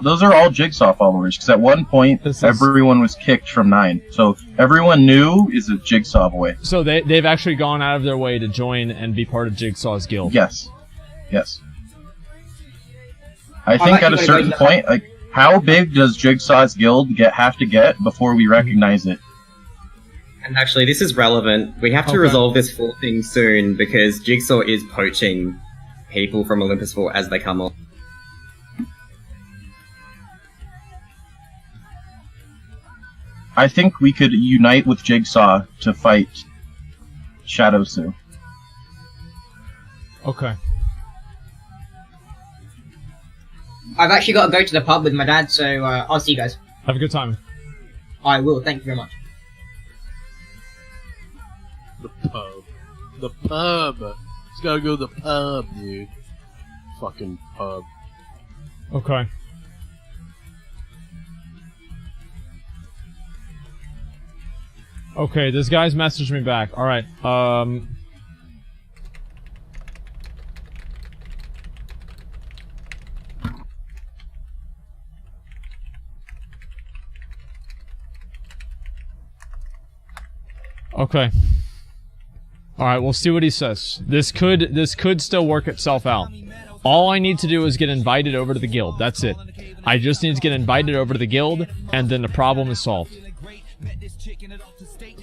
those are all Jigsaw followers. Because at one point, everyone was kicked from 9. So everyone new is a Jigsaw boy. So they've actually gone out of their way to join and be part of Jigsaw's guild. Yes. I think at a certain point, like, how big does Jigsaw's guild have to get before we recognize it? And actually, this is relevant. We have to resolve this 4 thing soon, because Jigsaw is poaching people from Olympus 4 as they come on. I think we could unite with Jigsaw to fight Shadow Sue. Okay. I've actually got to go to the pub with my dad, so I'll see you guys. Have a good time. I will, thank you very much. The pub. The pub. Just gotta go to the pub, dude. Fucking pub. Okay. Okay, this guy's messaged me back. Alright, okay. Alright, we'll see what he says. This could still work itself out. All I need to do is get invited over to the guild. That's it. I just need to get invited over to the guild, and then the problem is solved.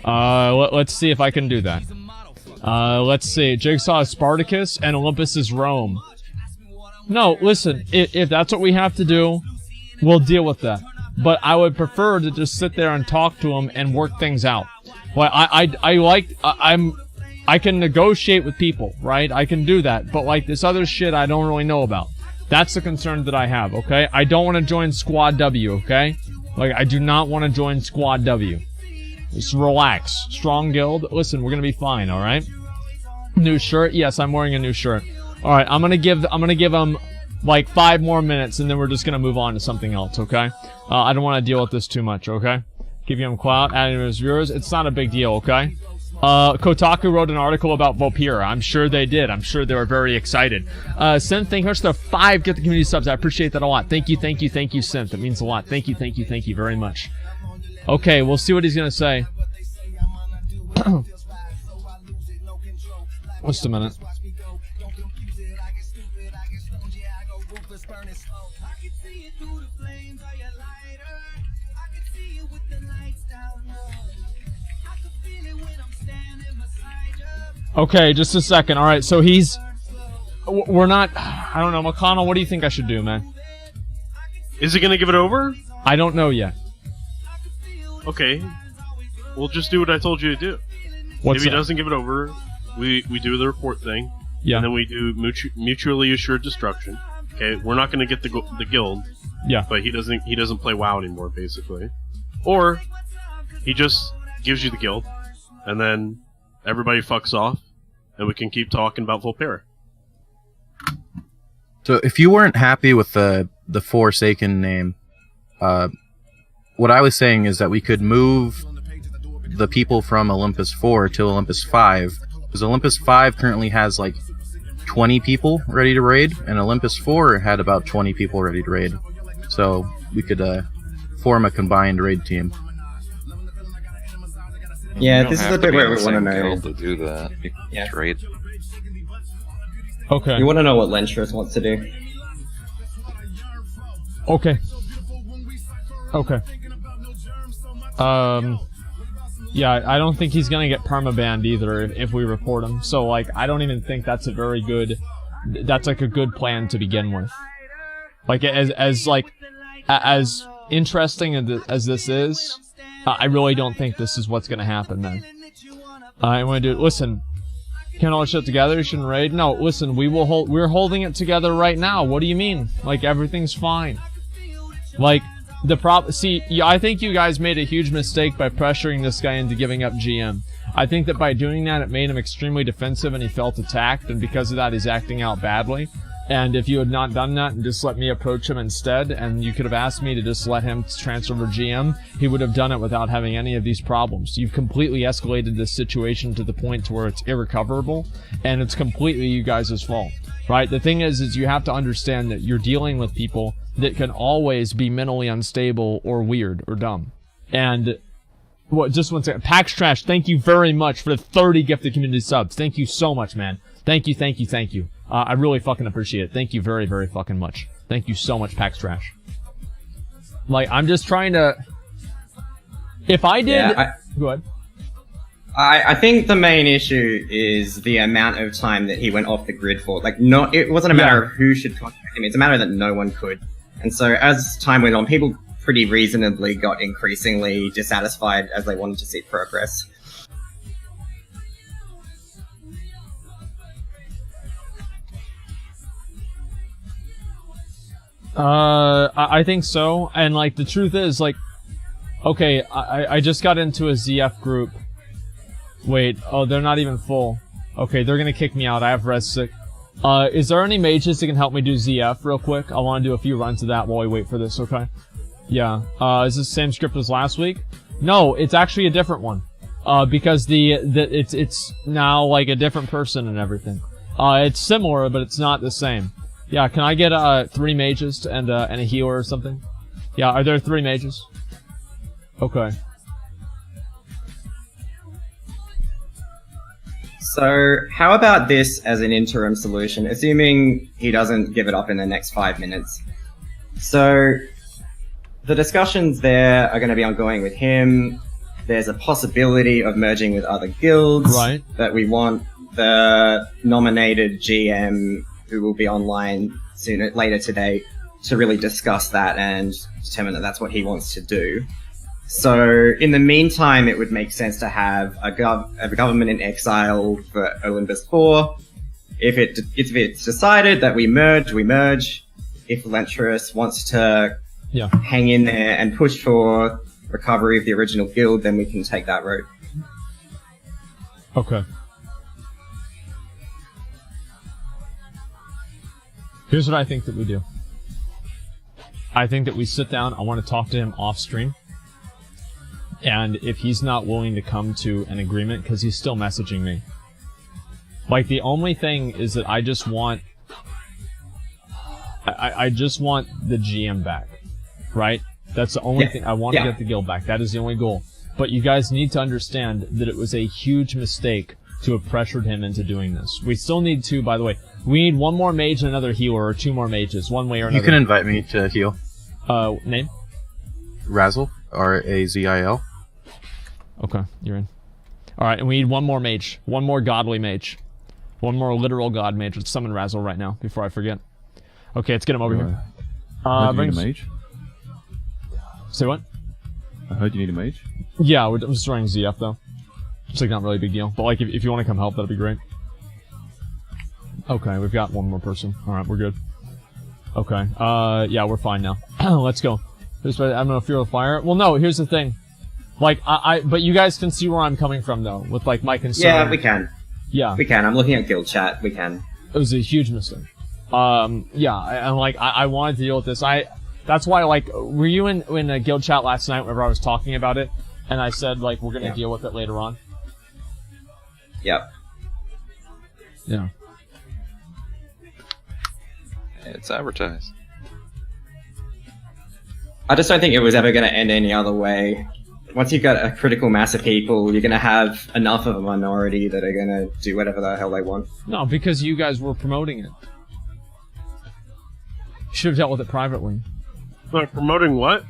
Let's see if I can do that. Let's see. Jigsaw is Spartacus, and Olympus is Rome. No, listen. If that's what we have to do, we'll deal with that. But I would prefer to just sit there and talk to him and work things out. Well, I can negotiate with people, right? I can do that. But, like, this other shit I don't really know about. That's the concern that I have, okay? I don't want to join Squad W, okay? Like, I do not want to join Squad W. Just relax. Strong guild. Listen, we're gonna be fine, alright? New shirt? Yes, I'm wearing a new shirt. Alright, I'm gonna give him, like, 5 more minutes, and then we're just gonna move on to something else, okay? I don't want to deal with this too much, okay? Give him clout, adding his viewers. It's not a big deal, okay? Kotaku wrote an article about Vampira. I'm sure they did. I'm sure they were very excited. Synth, thank you much for the 5 get the community subs. I appreciate that a lot. Thank you, Synth. It means a lot. Thank you very much. Okay, we'll see what he's gonna say. Just a minute. Okay, just a second. Alright, so we're not... I don't know, McConnell, what do you think I should do, man? Is he gonna give it over? I don't know yet. Okay. We'll just do what I told you to do. What's if he that? doesn't give it over, we do the report thing. Yeah. And then we do mutually assured destruction. Okay, we're not gonna get the guild. Yeah. But he doesn't play WoW anymore, basically. Or he just gives you the guild, and then everybody fucks off, and we can keep talking about Volpera. So if you weren't happy with the Forsaken name, what I was saying is that we could move the people from Olympus 4 to Olympus 5, because Olympus 5 currently has like 20 people ready to raid, and Olympus 4 had about 20 people ready to raid. So we could form a combined raid team. Yeah, this is the bit where we want to know. To do that. Yeah. Raid. Okay. You want to know what Lentros wants to do. Okay. Okay. Yeah, I don't think he's gonna get permabanned either if we report him. So, like, I don't even think that's a very good... That's, like, a good plan to begin with. Like, as interesting as this is, I really don't think this is what's gonna happen, then. I want to do... Listen, can't all shit together, you shouldn't raid? No, listen, we're holding it together right now. What do you mean? Like, everything's fine. Like... See, I think you guys made a huge mistake by pressuring this guy into giving up GM. I think that by doing that, it made him extremely defensive and he felt attacked, and because of that, he's acting out badly. And if you had not done that and just let me approach him instead, and you could have asked me to just let him transfer over GM, he would have done it without having any of these problems. You've completely escalated this situation to the point to where it's irrecoverable, and it's completely you guys' fault. Right? The thing is you have to understand that you're dealing with people that can always be mentally unstable or weird or dumb. And, just one second. Pax Trash, thank you very much for the 30 gifted community subs. Thank you so much, man. Thank you. I really fucking appreciate it. Thank you very, very fucking much. Thank you so much, Pax Trash. Like, I'm just trying to... If I did... Yeah, Go ahead. I think the main issue is the amount of time that he went off the grid for. Like, it wasn't a matter of who should contact him, it's a matter that no one could. And so as time went on, people pretty reasonably got increasingly dissatisfied as they wanted to see progress. I think so, and like, the truth is, like, okay, I just got into a ZF group. Wait, oh, they're not even full. Okay, they're gonna kick me out, I have res sick. Is there any mages that can help me do ZF real quick? I wanna do a few runs of that while we wait for this, okay? Yeah, is this the same script as last week? No, it's actually a different one. Because it's now like a different person and everything. It's similar, but it's not the same. Yeah, can I get 3 mages and a healer or something? Yeah, are there 3 mages? Okay. So, how about this as an interim solution, assuming he doesn't give it up in the next 5 minutes? So, the discussions there are going to be ongoing with him. There's a possibility of merging with other guilds. Right. That we want the nominated GM, who will be online later today, to really discuss that and determine that that's what he wants to do. So, in the meantime, it would make sense to have a government in exile for Olympus 4. If it's decided that we merge, we merge. If Lentros wants to hang in there and push for recovery of the original guild, then we can take that route. Okay. Here's what I think that we do. I think that we sit down, I want to talk to him off stream. And if he's not willing to come to an agreement, because he's still messaging me. Like, the only thing is that I just want... I just want the GM back. Right? That's the only thing. I want to get the guild back. That is the only goal. But you guys need to understand that it was a huge mistake to have pressured him into doing this. We still need 2, by the way. We need 1 more mage and another healer, or 2 more mages, one way or another. You can invite me to heal. Name? Razzle. R-A-Z-I-L. Okay, you're in. Alright, and we need 1 more mage. 1 more godly mage. 1 more literal god mage. Let's summon Razzle right now, before I forget. Okay, let's get him over here. You need a mage? Say what? I heard you need a mage? Yeah, I'm just running ZF, though. It's like not really a big deal. But like, if you want to come help, that'd be great. Okay, we've got 1 more person. Alright, we're good. Okay, yeah, we're fine now. Let's go. I don't know if you're a fire. Well, no, here's the thing. Like, but you guys can see where I'm coming from, though, with, like, my concern. Yeah, we can. Yeah. We can. I'm looking at guild chat. We can. It was a huge mistake. Yeah, I wanted to deal with this. That's why, like, were you in a guild chat last night whenever I was talking about it? And I said, like, we're gonna deal with it later on? Yep. Yeah. It's advertised. I just don't think it was ever going to end any other way. Once you've got a critical mass of people, you're going to have enough of a minority that are going to do whatever the hell they want. No, because you guys were promoting it. Should have dealt with it privately. Like, promoting what?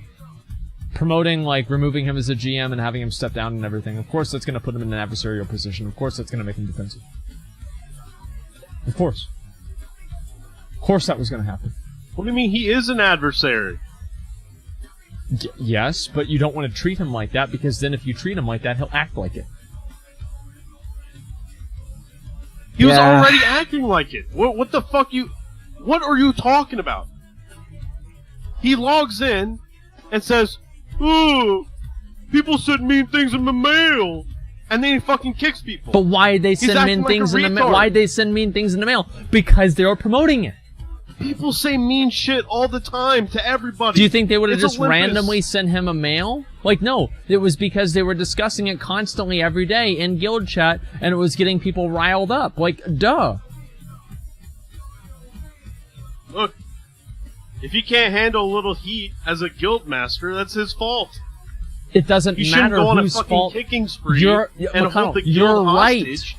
Promoting, like, removing him as a GM and having him step down and everything. Of course that's going to put him in an adversarial position. Of course that's going to make him defensive. Of course. Of course that was going to happen. What do you mean he is an adversary? Yes, but you don't want to treat him like that, because then if you treat him like that, he'll act like it. He was already acting like it. What the fuck what are you talking about? He logs in and says, "Oh, people send mean things in the mail," and then he fucking kicks people. But why did they send mean things in the mail? Why did they send mean things in the mail? Because they were promoting it. People say mean shit all the time to everybody. Do you think they would have just Olympus. randomly sent him a mail? Like, no. It was because they were discussing it constantly every day in guild chat, and it was getting people riled up. Like, duh. Look, if he can't handle a little heat as a guild master, that's his fault. It doesn't matter go on whose a fucking fault. Kicking spree McConnell, hold the you're guild right. hostage.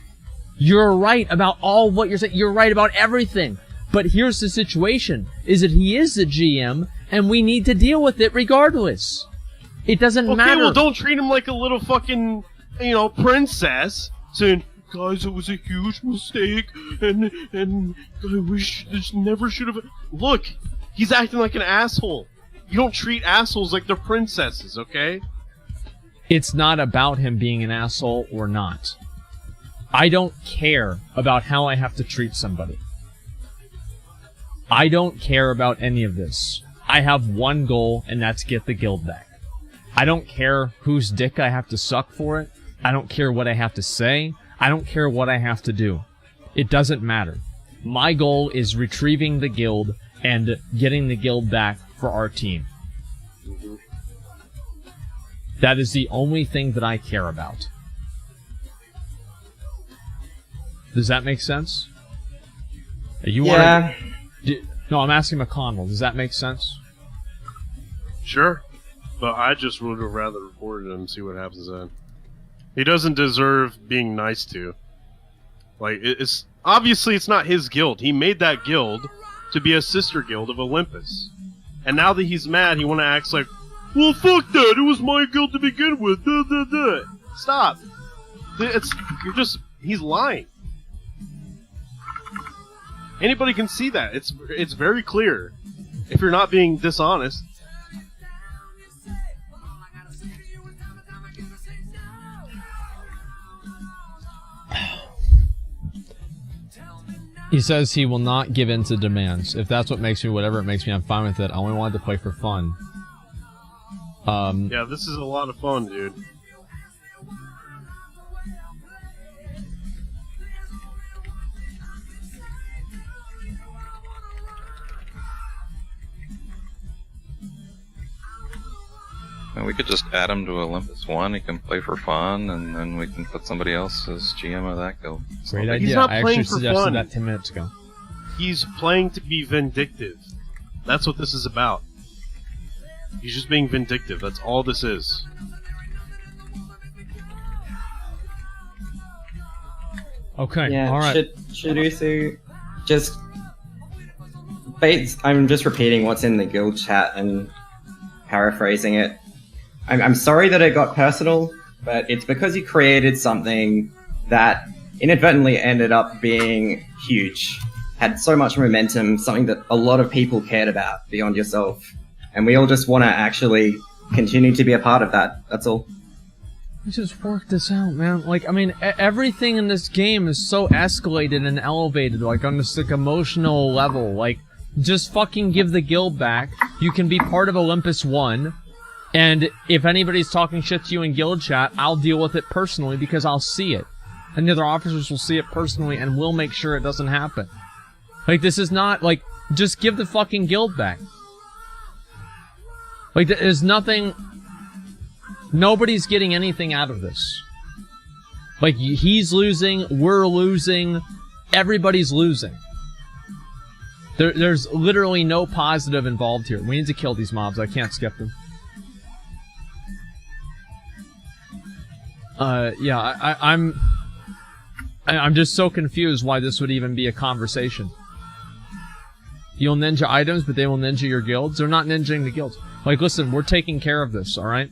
You're right about all what you're saying. You're right about everything. But here's the situation, is that he is the GM, and we need to deal with it regardless. It doesn't matter. Okay, well, don't treat him like a little fucking, princess, saying, "Guys, it was a huge mistake, and I wish this never should have..." Look, he's acting like an asshole. You don't treat assholes like they're princesses, okay? It's not about him being an asshole or not. I don't care about how I have to treat somebody. I don't care about any of this. I have one goal, and that's get the guild back. I don't care whose dick I have to suck for it. I don't care what I have to say. I don't care what I have to do. It doesn't matter. My goal is retrieving the guild and getting the guild back for our team. That is the only thing that I care about. Does that make sense? No, I'm asking McConnell. Does that make sense? Sure. But I just would have rather reported him and see what happens then. He doesn't deserve being nice to. Like, it's obviously it's not his guild. He made that guild to be a sister guild of Olympus. And now that he's mad, he want to act like, "Well, fuck that. It was my guild to begin with." Duh, duh, duh. Stop. He's lying. Anybody can see that. It's very clear. If you're not being dishonest. He says he will not give in to demands. If that's what makes me, whatever it makes me, I'm fine with it. I only wanted to play for fun. Yeah, this is a lot of fun, dude. And we could just add him to Olympus 1, he can play for fun, and then we can put somebody else as GM of that guild. Great idea. He's not I playing actually for suggested fun. that 10 minutes ago. He's playing to be vindictive. That's what this is about. He's just being vindictive. That's all this is. Okay, Yeah, alright. Shirusu, I'm just repeating what's in the guild chat and paraphrasing it. I'm sorry that it got personal, but it's because you created something that inadvertently ended up being huge. Had so much momentum, something that a lot of people cared about beyond yourself. And we all just want to actually continue to be a part of that, that's all. We just work this out, man. Like, I mean, everything in this game is so escalated and elevated, like, on this, like, emotional level. Like, just fucking give the guild back, You can be part of Olympus 1, and if anybody's talking shit to you in guild chat, I'll deal with it personally because I'll see it. And the other officers will see it personally and we'll make sure it doesn't happen. Like, this is not, like, just give the fucking guild back. Like, there's nothing... Nobody's getting anything out of this. Like, he's losing, we're losing, everybody's losing. There's literally no positive involved here. We need to kill these mobs. I can't skip them. Yeah, I'm just so confused why this would even be a conversation. You'll ninja items, but they will ninja your guilds? They're not ninjing the guilds. Like, listen, we're taking care of this, alright?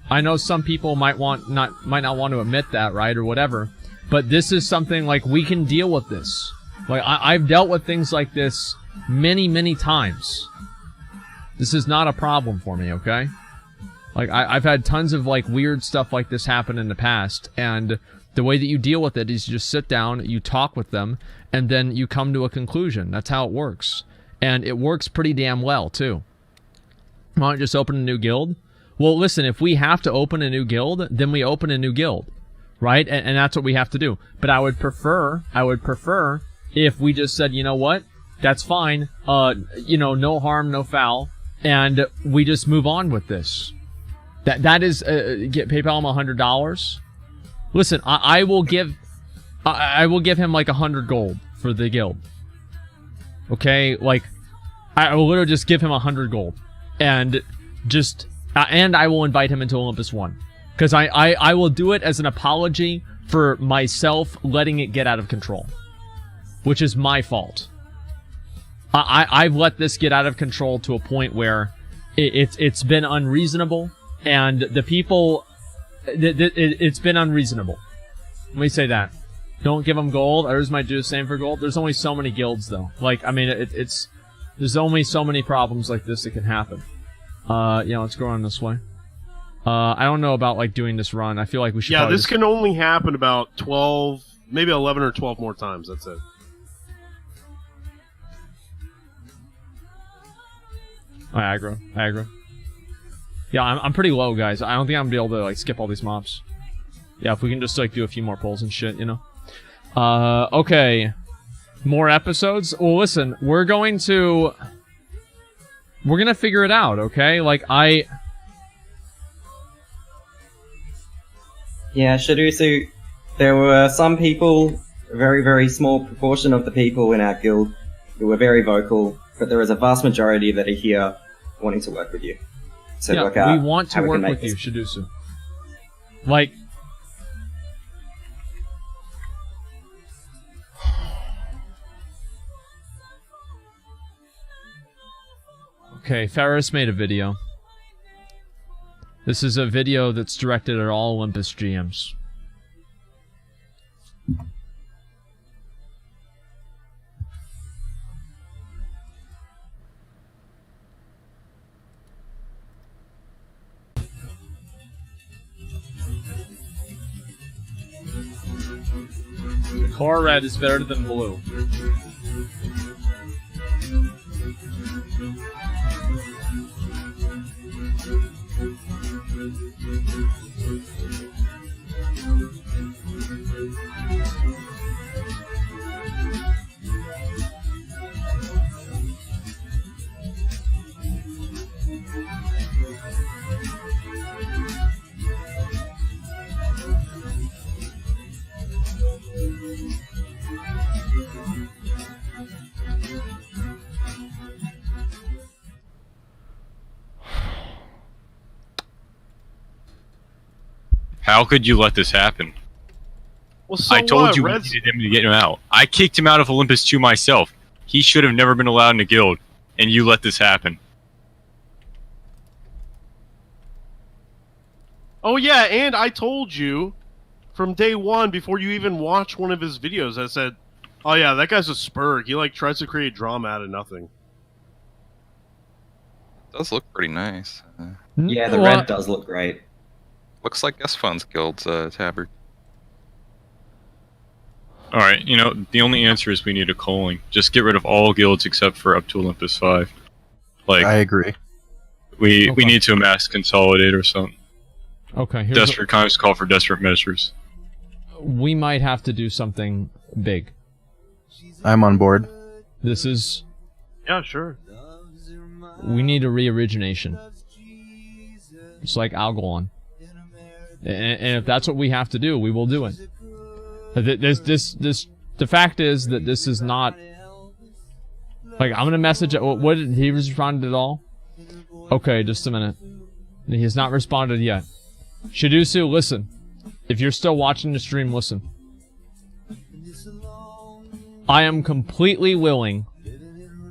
I know some people might not want to admit that, right, or whatever, but this is something, like, we can deal with this. Like, I've dealt with things like this many, many times. This is not a problem for me, okay? Like, I've had tons of, like, weird stuff like this happen in the past, and the way that you deal with it is you just sit down, you talk with them, and then you come to a conclusion. That's how it works. And it works pretty damn well, too. Why don't you just open a new guild? Well, listen, if we have to open a new guild, then we open a new guild, right? And that's what we have to do. But I would prefer if we just said, you know what? That's fine. You know, no harm, no foul. And we just move on with this. That is, get PayPal him $100. Listen, I will give him like 100 gold for the guild. Okay, like, I will literally just give him 100 gold, and just, and I will invite him into Olympus 1, because I will do it as an apology for myself letting it get out of control, which is my fault. I've let this get out of control to a point where it's been unreasonable, and the people, it's been unreasonable. Let me say that. Don't give them gold. Others might do the same for gold. There's only so many guilds, though. Like, I mean, there's only so many problems like this that can happen. Yeah, let's go on this way. I don't know about, like, doing this run. I feel like we should. Yeah, this can only happen about 12, maybe 11 or 12 more times. That's it. Aggro. Yeah, I'm pretty low, guys. I don't think I'm gonna be able to, like, skip all these mobs. Yeah, if we can just, like, do a few more pulls and shit, you know? Okay. More episodes? Well, listen, we're gonna figure it out, okay? Like, Yeah, Shadusu, there were some people, a very, very small proportion of the people in our guild who were very vocal, but there is a vast majority that are here wanting to work with you. So yeah, work out we want to work with this. you, Shadusu. Like... Okay, Ferris made a video. This is a video that's directed at all Olympus GMs. The core red is better than blue. How could you let this happen? Well, so I told what? you we needed him to get him out. I kicked him out of Olympus 2 myself. He should have never been allowed in a guild, and you let this happen. Oh yeah, and I told you from day one, before you even watched one of his videos, I said, oh yeah, that guy's a spurg. He like tries to create drama out of nothing. Does look pretty nice. Yeah, the red does look great. Looks like S-Fun's guild's tabard. Alright, you know, the only answer is we need a culling. Just get rid of all guilds except for up to Olympus 5. Like, I agree. We Okay. need to amass consolidate or something. Okay, Desperate times call for desperate measures. we might have to do something big. I'm on board. This is... Yeah, sure. We need a re-origination. It's like Algalon. And if that's what we have to do, we will do it. The fact is that this is not... Like, I'm gonna message... What did he respond at all? Okay, just a minute. He has not responded yet. Shidusu, listen. If you're still watching the stream, listen. I am completely willing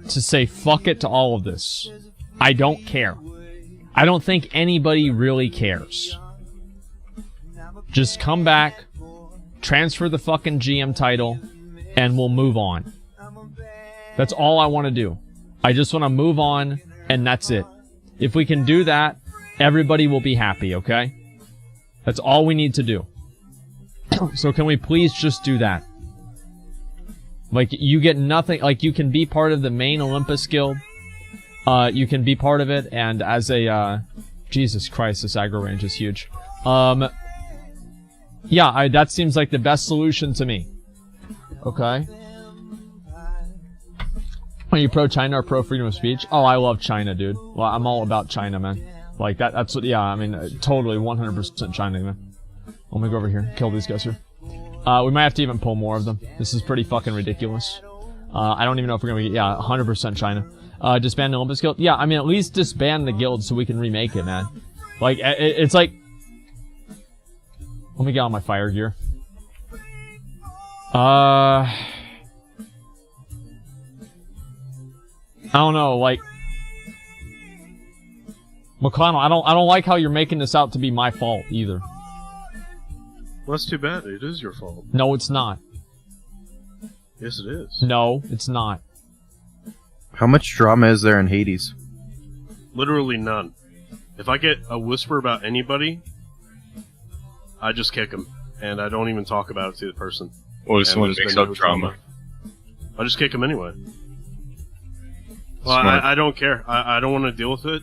to say fuck it to all of this. I don't care. I don't think anybody really cares. Just come back, transfer the fucking GM title, and we'll move on. That's all I want to do. I just want to move on, and that's it. If we can do that, everybody will be happy, okay? That's all we need to do. So can we please just do that? Like, you get nothing, like, you can be part of the main Olympus guild. You can be part of it, and as a, Jesus Christ, this aggro range is huge. Yeah, that seems like the best solution to me. Okay. Are you pro-China or pro-freedom of speech? Oh, I love China, dude. Well, I'm all about China, man. Like, that's what, yeah, I mean, totally 100% China, man. Let me go over here, kill these guys here. We might have to even pull more of them. This is pretty fucking ridiculous. I don't even know if we're gonna get, yeah, 100% China. Disband the Olympus Guild? Yeah, I mean, at least disband the guild so we can remake it, man. Like, it's like... Let me get on my fire gear. I don't know, like... McConnell, I don't like how you're making this out to be my fault, either. Well, that's too bad. It is your fault. No, it's not. Yes, it is. No, it's not. How much drama is there in Hades? Literally none. If I get a whisper about anybody, I just kick them, and I don't even talk about it to the person. Or if someone makes up drama. I just kick them anyway. Well, I don't care. I don't want to deal with it.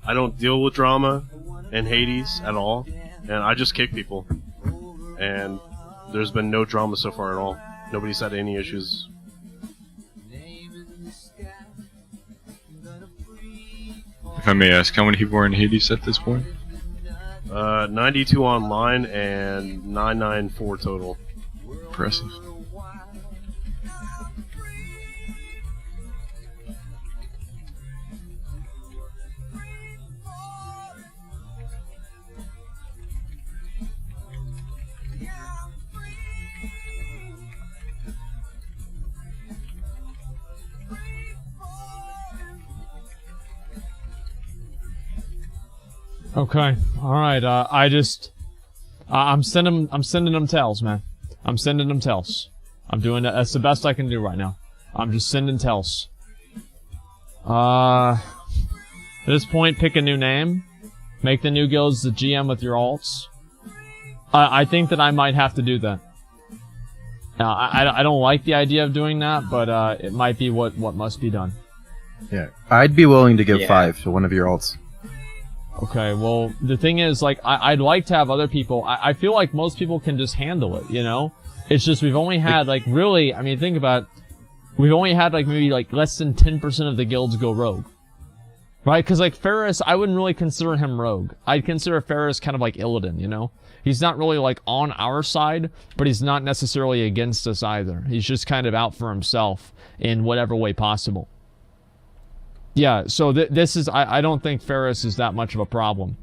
I don't deal with drama in Hades at all, and I just kick people. And there's been no drama so far at all. Nobody's had any issues. If I may ask, how many people are in Hades at this point? 92 online and 994 total. Impressive. Okay, alright, I'm sending them tells, man. I'm sending them tells. I'm doing that. That's the best I can do right now. I'm just sending tells. At this point, pick a new name. Make the new guilds the GM with your alts. I think that I might have to do that. I don't like the idea of doing that, but it might be what must be done. Yeah, I'd be willing to give 5 to one of your alts. Okay, well, the thing is, like, I'd like to have other people. I feel like most people can just handle it, you know? It's just we've only had, like, really, I mean, think about it. We've only had, like, maybe, like, less than 10% of the guilds go rogue. Right? Because, like, Ferris, I wouldn't really consider him rogue. I'd consider Ferris kind of like Illidan, you know? He's not really, like, on our side, but he's not necessarily against us either. He's just kind of out for himself in whatever way possible. Yeah, so this is... I don't think Ferris is that much of a problem.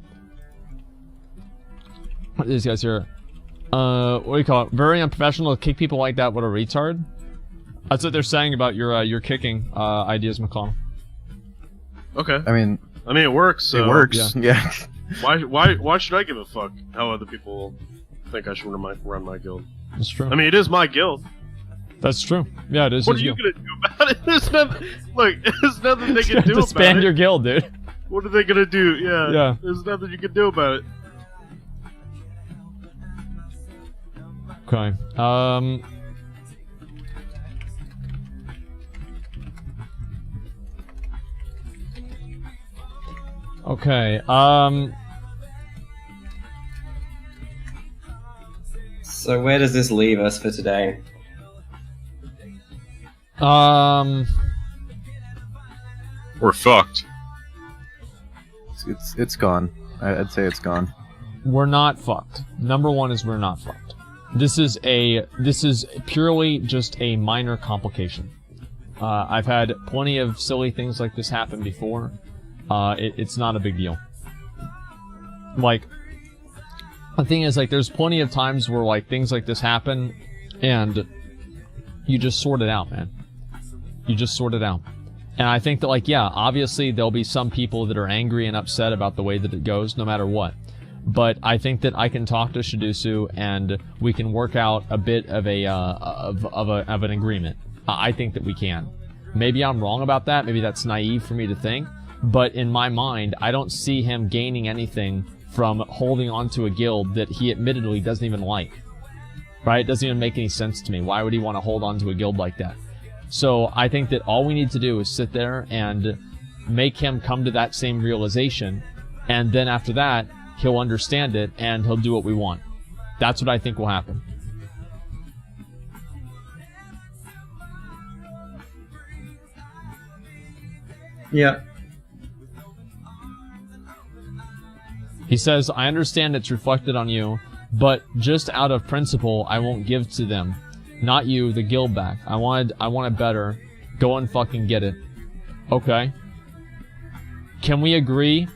These guys here. What do you call it? Very unprofessional to kick people like that. What a retard. That's what they're saying about your kicking ideas, McConnell. Okay. I mean, it works. So it works. Yeah. Why should I give a fuck how other people think I should run my guild? That's true. I mean, it is my guild. That's true. Yeah, it is. What are you gonna do about it? There's nothing. Look, there's nothing they can do about it. Disband your guild, dude. What are they gonna do? Yeah. Yeah. There's nothing you can do about it. Okay. Okay, So where does this leave us for today? We're fucked. It's gone. I'd say it's gone. we're not fucked. Number one is we're not fucked. This is purely just a minor complication. I've had plenty of silly things like this happen before. It's not a big deal. Like, the thing is, like, there's plenty of times where, like, things like this happen, and you just sort it out, man. You just sort it out. And I think that, like, yeah, obviously there'll be some people that are angry and upset about the way that it goes, no matter what. But I think that I can talk to Shidusu, and we can work out a bit of an agreement. I think that we can. Maybe I'm wrong about that. Maybe that's naive for me to think. But in my mind, I don't see him gaining anything from holding on to a guild that he admittedly doesn't even like. Right? It doesn't even make any sense to me. Why would he want to hold on to a guild like that? So I think that all we need to do is sit there and make him come to that same realization. And then after that, he'll understand it and he'll do what we want. That's what I think will happen. Yeah. He says, I understand it's reflected on you, but just out of principle, I won't give to them. Not you, the guild back. I want it better. Go and fucking get it. Okay. Can we agree?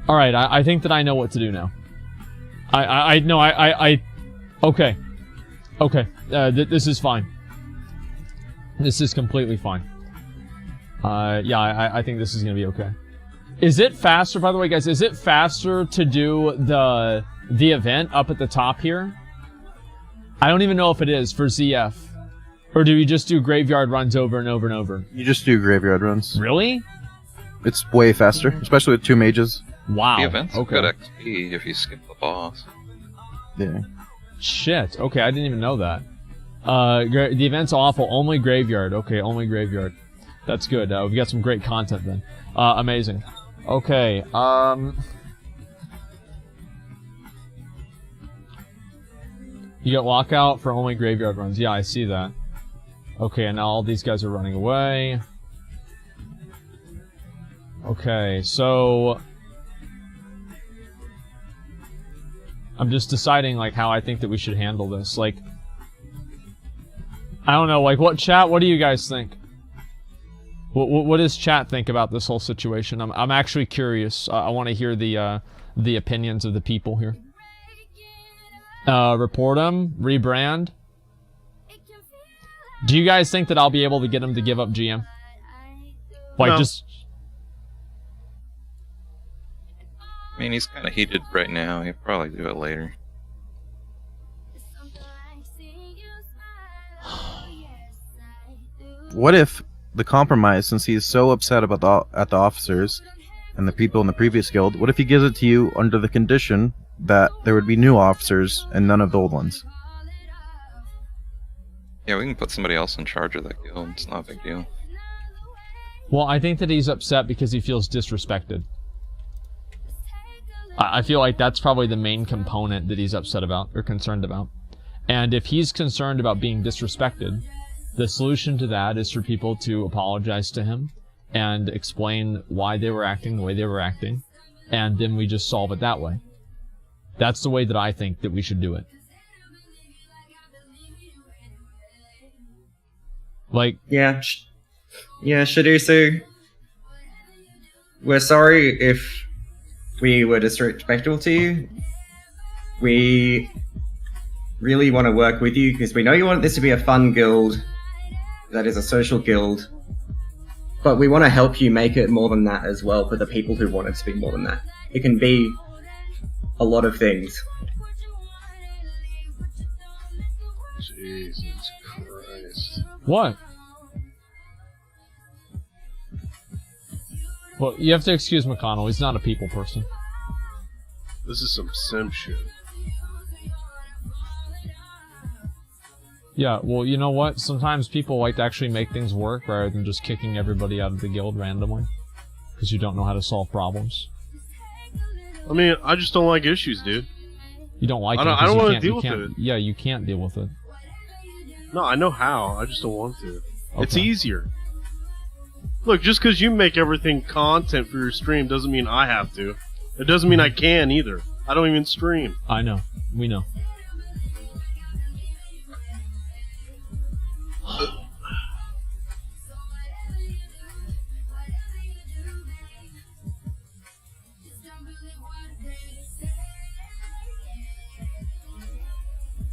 Alright, I think that I know what to do now. Okay. Okay, this is fine. This is completely fine. Yeah, I think this is gonna be okay. Is it faster, by the way, guys, is it faster to do the event up at the top here? I don't even know if it is for ZF. Or do we just do graveyard runs over and over and over? You just do graveyard runs. Really? It's way faster, especially with 2 mages. Wow. The event's okay. good XP if you skip the boss. Yeah. Shit. Okay, I didn't even know that. The event's awful. Only graveyard. Okay, only graveyard. That's good. We got some great content then. Amazing. Okay, you get lockout for only graveyard runs. Yeah, I see that. Okay, and now all these guys are running away. Okay, so I'm just deciding, like, how I think that we should handle this. Like, I don't know, like, what do you guys think? What does chat think about this whole situation? I'm actually curious. I want to hear the opinions of the people here. Report them, rebrand. Do you guys think that I'll be able to get him to give up GM? Like, No. just... I mean, he's kind of heated right now. He'll probably do it later. What if the compromise, since he's so upset about at the officers and the people in the previous guild, what if he gives it to you under the condition that there would be new officers and none of the old ones? Yeah, we can put somebody else in charge of that guild. It's not a big deal. Well, I think that he's upset because he feels disrespected. I feel like that's probably the main component that he's upset about, or concerned about. And if he's concerned about being disrespected, the solution to that is for people to apologize to him and explain why they were acting the way they were acting, and then we just solve it that way. That's the way that I think that we should do it. Like... Yeah, Shidusu. We're sorry if we were disrespectful to you. We really want to work with you because we know you want this to be a fun guild that is a social guild, but we want to help you make it more than that as well for the people who want it to be more than that. It can be a lot of things. Jesus Christ. What? Well, you have to excuse McConnell. He's not a people person. This is some sim shit. Yeah, well, you know what? Sometimes people like to actually make things work rather than just kicking everybody out of the guild randomly. Because you don't know how to solve problems. I mean, I just don't like issues, dude. You don't like it? I don't want to deal with it. Yeah, you can't deal with it. No, I know how. I just don't want to. Okay. It's easier. Look, just because you make everything content for your stream doesn't mean I have to. It doesn't mean I can either. I don't even stream. I know. We know.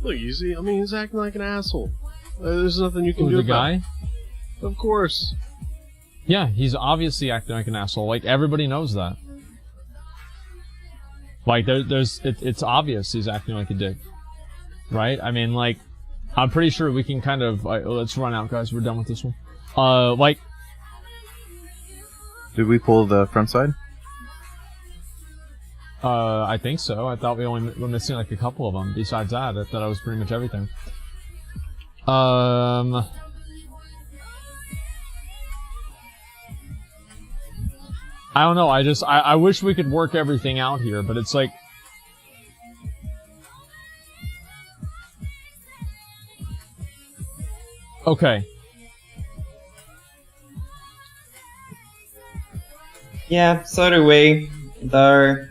Look, you see, I mean, he's acting like an asshole. There's nothing you can do the about guy? it. Of course. Yeah, he's obviously acting like an asshole. Like, everybody knows that. Like, it's obvious he's acting like a dick. Right? I mean, like, I'm pretty sure we can kind of, let's run out, guys. We're done with this one. Like... Did we pull the front side? I think so. I thought we only were missing like a couple of them. Besides that, I thought it was pretty much everything. I don't know. I wish we could work everything out here, but it's like... Okay. Yeah, so do we. Though...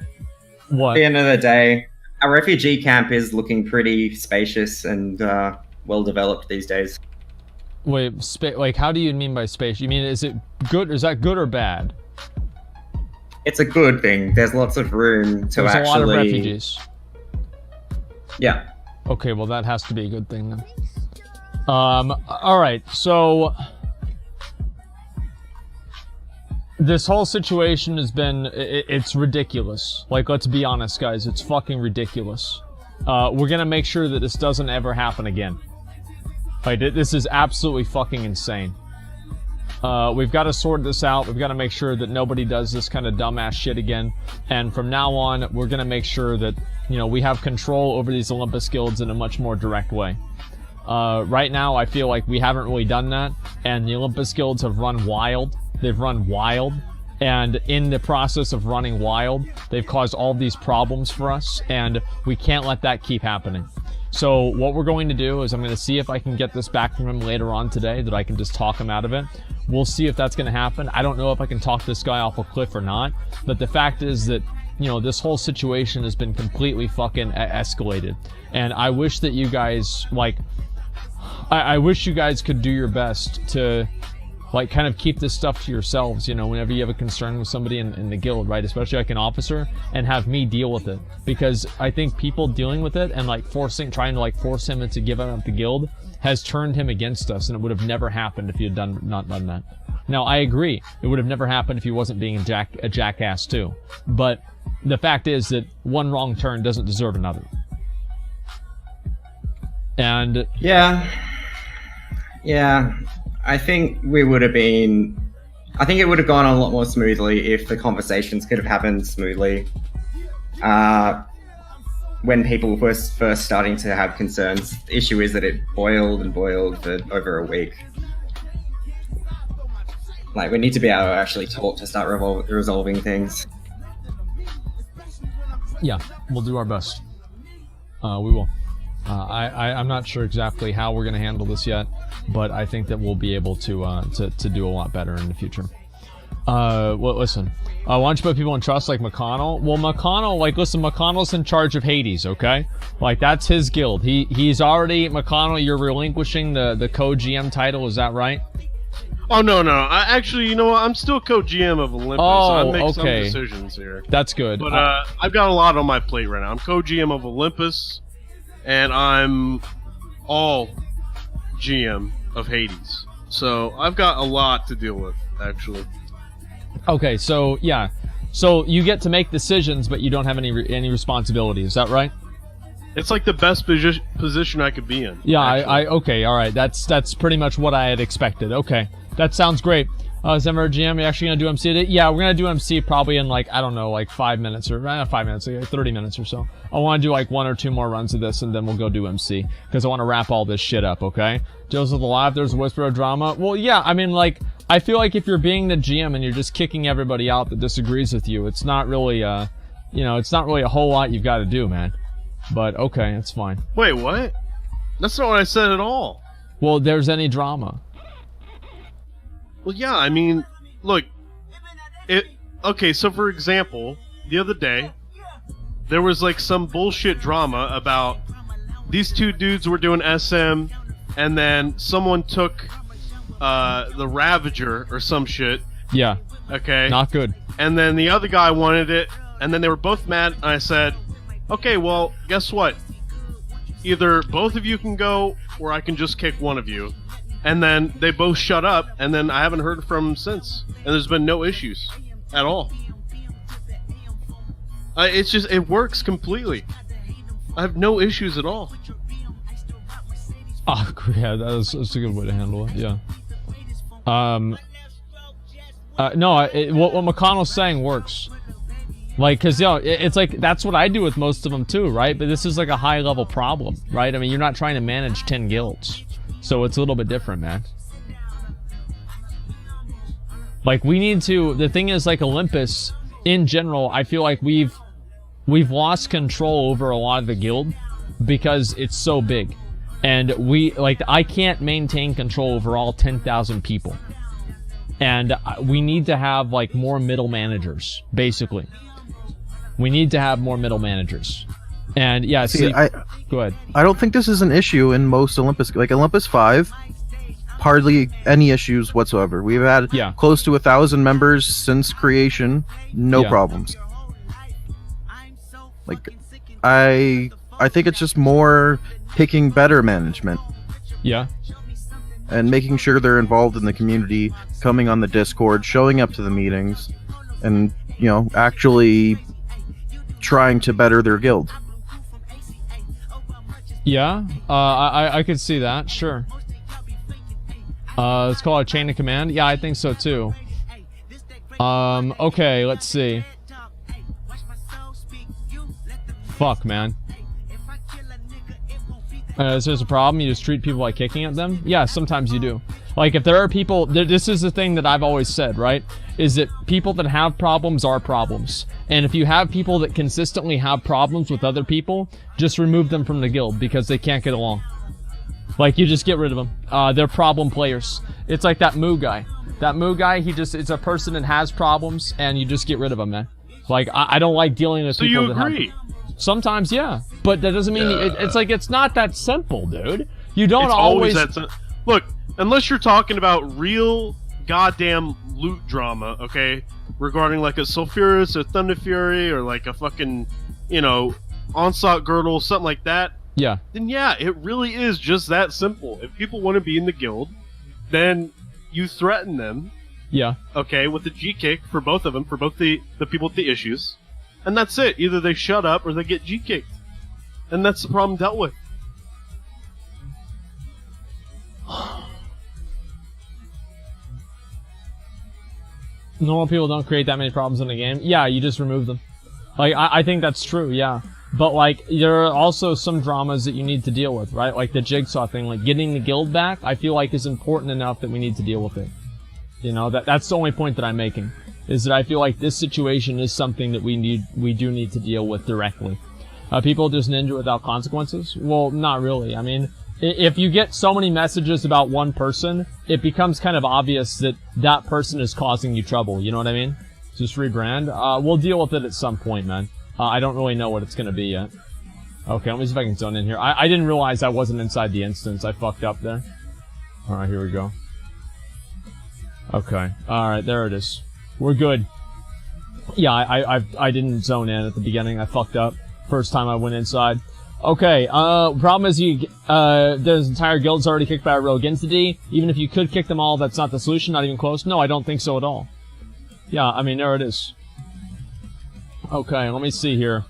What? At the end of the day, our refugee camp is looking pretty spacious and well developed these days. Wait, like, how do you mean by space? You mean, is it good? Is that good or bad? It's a good thing. There's lots of room to There's actually... a lot of refugees. Yeah. Okay, well, that has to be a good thing then. Alright, so... This whole situation has been, it's ridiculous. Like, let's be honest, guys, it's fucking ridiculous. We're gonna make sure that this doesn't ever happen again. Like, this is absolutely fucking insane. We've got to sort this out. We've got to make sure that nobody does this kind of dumbass shit again. And from now on, we're gonna make sure that, you know, we have control over these Olympus guilds in a much more direct way. Right now, I feel like we haven't really done that, and the Olympus guilds have run wild. They've run wild, and in the process of running wild, they've caused all these problems for us, and we can't let that keep happening. So what we're going to do is I'm going to see if I can get this back from him later on today, that I can just talk him out of it. We'll see if that's going to happen. I don't know if I can talk this guy off a cliff or not, but the fact is that, you know, this whole situation has been completely fucking escalated, and I wish that you guys, like, I wish you guys could do your best to, like, kind of keep this stuff to yourselves, you know, whenever you have a concern with somebody in the guild, right? Especially like an officer, and have me deal with it. Because I think people dealing with it and, like, trying to, like, force him to give up the guild has turned him against us, and it would have never happened if he had not done that. Now, I agree. It would have never happened if he wasn't being a jackass, too. But the fact is that one wrong turn doesn't deserve another. And... Yeah, I think we would have been... I think it would have gone a lot more smoothly if the conversations could have happened smoothly. When people were first starting to have concerns. The issue is that it boiled and boiled for over a week. Like, we need to be able to actually talk to start resolving things. Yeah, we'll do our best. We will. I'm not sure exactly how we're going to handle this yet, but I think that we'll be able to do a lot better in the future. Well, listen. Why don't you put people in trust like McConnell? Well, McConnell, like, listen, McConnell's in charge of Hades, okay? Like, that's his guild. He's already, McConnell, you're relinquishing the co-GM title, is that right? Oh, no. Actually, you know what? I'm still co-GM of Olympus. Oh, I make okay. some decisions here. That's good. But I've got a lot on my plate right now. I'm co-GM of Olympus, and I'm all GM of Hades. So I've got a lot to deal with, actually. Okay, so, yeah. So you get to make decisions, but you don't have any responsibility. Is that right? It's like the best position I could be in. Yeah, okay, alright. That's pretty much what I had expected. Okay, that sounds great. December GM, you actually gonna do MC today? Yeah, we're gonna do MC probably in like, I don't know, like 5 minutes or, not 5 minutes, like 30 minutes or so. I wanna do like 1 or 2 more runs of this and then we'll go do MC. Because I wanna wrap all this shit up, okay? Joseph Alive, there's a whisper of drama. Well, yeah, I mean, like, I feel like if you're being the GM and you're just kicking everybody out that disagrees with you, it's not really, you know, it's not really a whole lot you've gotta do, man. But, okay, it's fine. Wait, what? That's not what I said at all. Well, there's any drama. Well, yeah, I mean, look, okay, so for example, the other day, there was like some bullshit drama about these 2 dudes were doing SM, and then someone took the Ravager or some shit. Yeah. Okay. Not good. And then the other guy wanted it, and then they were both mad, and I said, okay, well, guess what? Either both of you can go, or I can just kick one of you. And then they both shut up, and then I haven't heard from them since. And there's been no issues at all. It's just, it works completely. I have no issues at all. Oh, yeah, that's a good way to handle it, yeah. No, what McConnell's saying works. Like, cause, yo, it's like, that's what I do with most of them too, right? But this is like a high-level problem, right? I mean, you're not trying to manage 10 guilds. So it's a little bit different, man. Like, we need to... The thing is, like, Olympus, in general, I feel like we've lost control over a lot of the guild because it's so big. And I can't maintain control over all 10,000 people. And we need to have, like, more middle managers, basically. We need to have more middle managers. And yeah, go ahead. I don't think this is an issue in most Olympus. Like Olympus 5, hardly any issues whatsoever. We've had close to 1,000 members since creation, no problems. Like, I think it's just more picking better management. Yeah. And making sure they're involved in the community, coming on the Discord, showing up to the meetings, and, you know, actually trying to better their guild. Yeah, I could see that, sure. Let's call it a chain of command. Yeah, I think so too. Okay, let's see. Fuck, man. Is there a problem? You just treat people like kicking at them? Yeah, sometimes you do. Like, if there are people... This is the thing that I've always said, right? Is that people that have problems are problems. And if you have people that consistently have problems with other people, just remove them from the guild because they can't get along. Like, you just get rid of them. They're problem players. It's like that Moo guy. That Moo guy, it's a person that has problems, and you just get rid of him, man. Like, I don't like dealing with people that have... So you agree? Sometimes, yeah. But that doesn't mean... It's like, it's not that simple, dude. You don't always that Look, unless you're talking about real goddamn loot drama, okay? Regarding like a Sulfurus or Thunder Fury or like a fucking, you know, Onslaught Girdle, something like that. Yeah. Then yeah, it really is just that simple. If people want to be in the guild, then you threaten them. Yeah. Okay, with the G-kick for both of them, for both the people with the issues. And that's it. Either they shut up or they get G-kicked. And that's the problem dealt with. Normal people don't create that many problems in the game. Yeah, you just remove them. Like, I think that's true, yeah. But, like, there are also some dramas that you need to deal with, right? Like the Jigsaw thing, like getting the guild back, I feel like is important enough that we need to deal with it. You know, that's the only point that I'm making. Is that I feel like this situation is something that we do need to deal with directly. People just ninja without consequences? Well, not really. I mean, if you get so many messages about one person, it becomes kind of obvious that that person is causing you trouble. You know what I mean? Just rebrand. We'll deal with it at some point, man. I don't really know what it's gonna be yet. Okay, let me see if I can zone in here. I didn't realize I wasn't inside the instance. I fucked up there. Alright, here we go. Okay. Alright, there it is. We're good. Yeah, I didn't zone in at the beginning. I fucked up. First time I went inside. Okay, problem is there's entire guild's already kicked by a rogue entity. Even if you could kick them all, that's not the solution, not even close. No, I don't think so at all. Yeah, I mean, there it is. Okay, let me see here.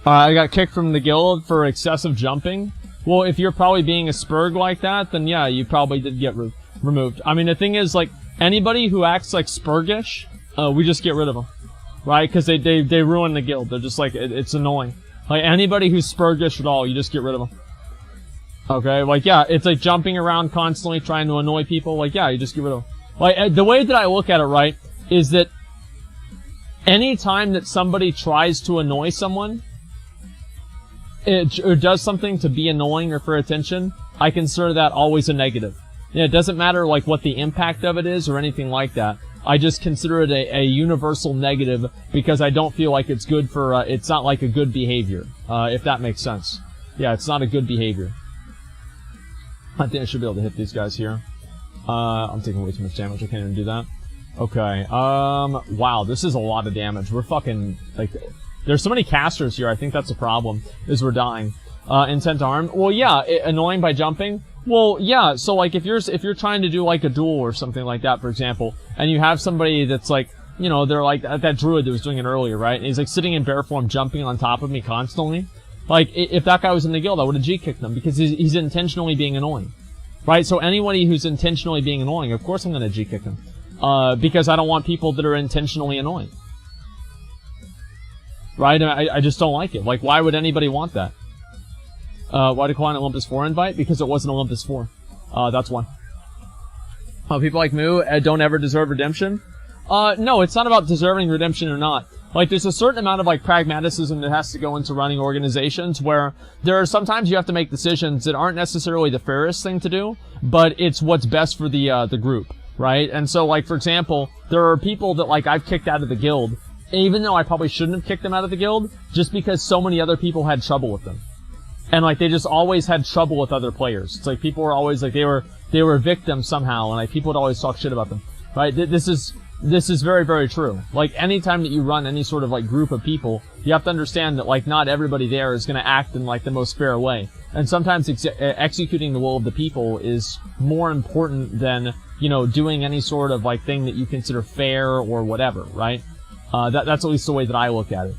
I got kicked from the guild for excessive jumping. Well, if you're probably being a spurg like that, then yeah, you probably did get removed. I mean, the thing is, like, anybody who acts like Spurgish, we just get rid of them, right? Because they ruin the guild. They're just like, it's annoying. Like, anybody who's Spurgish at all, you just get rid of them. Okay, like, yeah, it's like jumping around constantly trying to annoy people. Like, yeah, you just get rid of them. Like, the way that I look at it, right, is that any time that somebody tries to annoy someone, or does something to be annoying or for attention, I consider that always a negative. Yeah, it doesn't matter, like, what the impact of it is or anything like that. I just consider it a universal negative because I don't feel like it's good for, it's not like a good behavior, if that makes sense. Yeah, it's not a good behavior. I think I should be able to hit these guys here. I'm taking way too much damage. I can't even do that. Okay. Wow, this is a lot of damage. We're fucking, like, there's so many casters here. I think that's a problem, is we're dying. Intent arm. Well, yeah, annoying by jumping. Well, yeah, so, like, if you're trying to do, like, a duel or something like that, for example, and you have somebody that's, like, you know, they're like, that druid that was doing it earlier, right? And he's, like, sitting in bear form, jumping on top of me constantly. Like, if that guy was in the guild, I would have G-kicked him, because he's intentionally being annoying. Right? So anybody who's intentionally being annoying, of course I'm gonna G-kick him. Because I don't want people that are intentionally annoying. Right? I just don't like it. Like, why would anybody want that? Why decline Olympus 4 invite? Because it wasn't Olympus 4. That's why. People like Moo don't ever deserve redemption? No, it's not about deserving redemption or not. Like, there's a certain amount of, like, pragmatism that has to go into running organizations where there are sometimes you have to make decisions that aren't necessarily the fairest thing to do, but it's what's best for the group, right? And so, like, for example, there are people that, like, I've kicked out of the guild, even though I probably shouldn't have kicked them out of the guild, just because so many other people had trouble with them. And, like, they just always had trouble with other players. It's like people were always, like, they were victims somehow, and, like, people would always talk shit about them, right? This is very, very true. Like, anytime that you run any sort of, like, group of people, you have to understand that, like, not everybody there is gonna act in, like, the most fair way. And sometimes executing the will of the people is more important than, you know, doing any sort of, like, thing that you consider fair or whatever, right? That's at least the way that I look at it.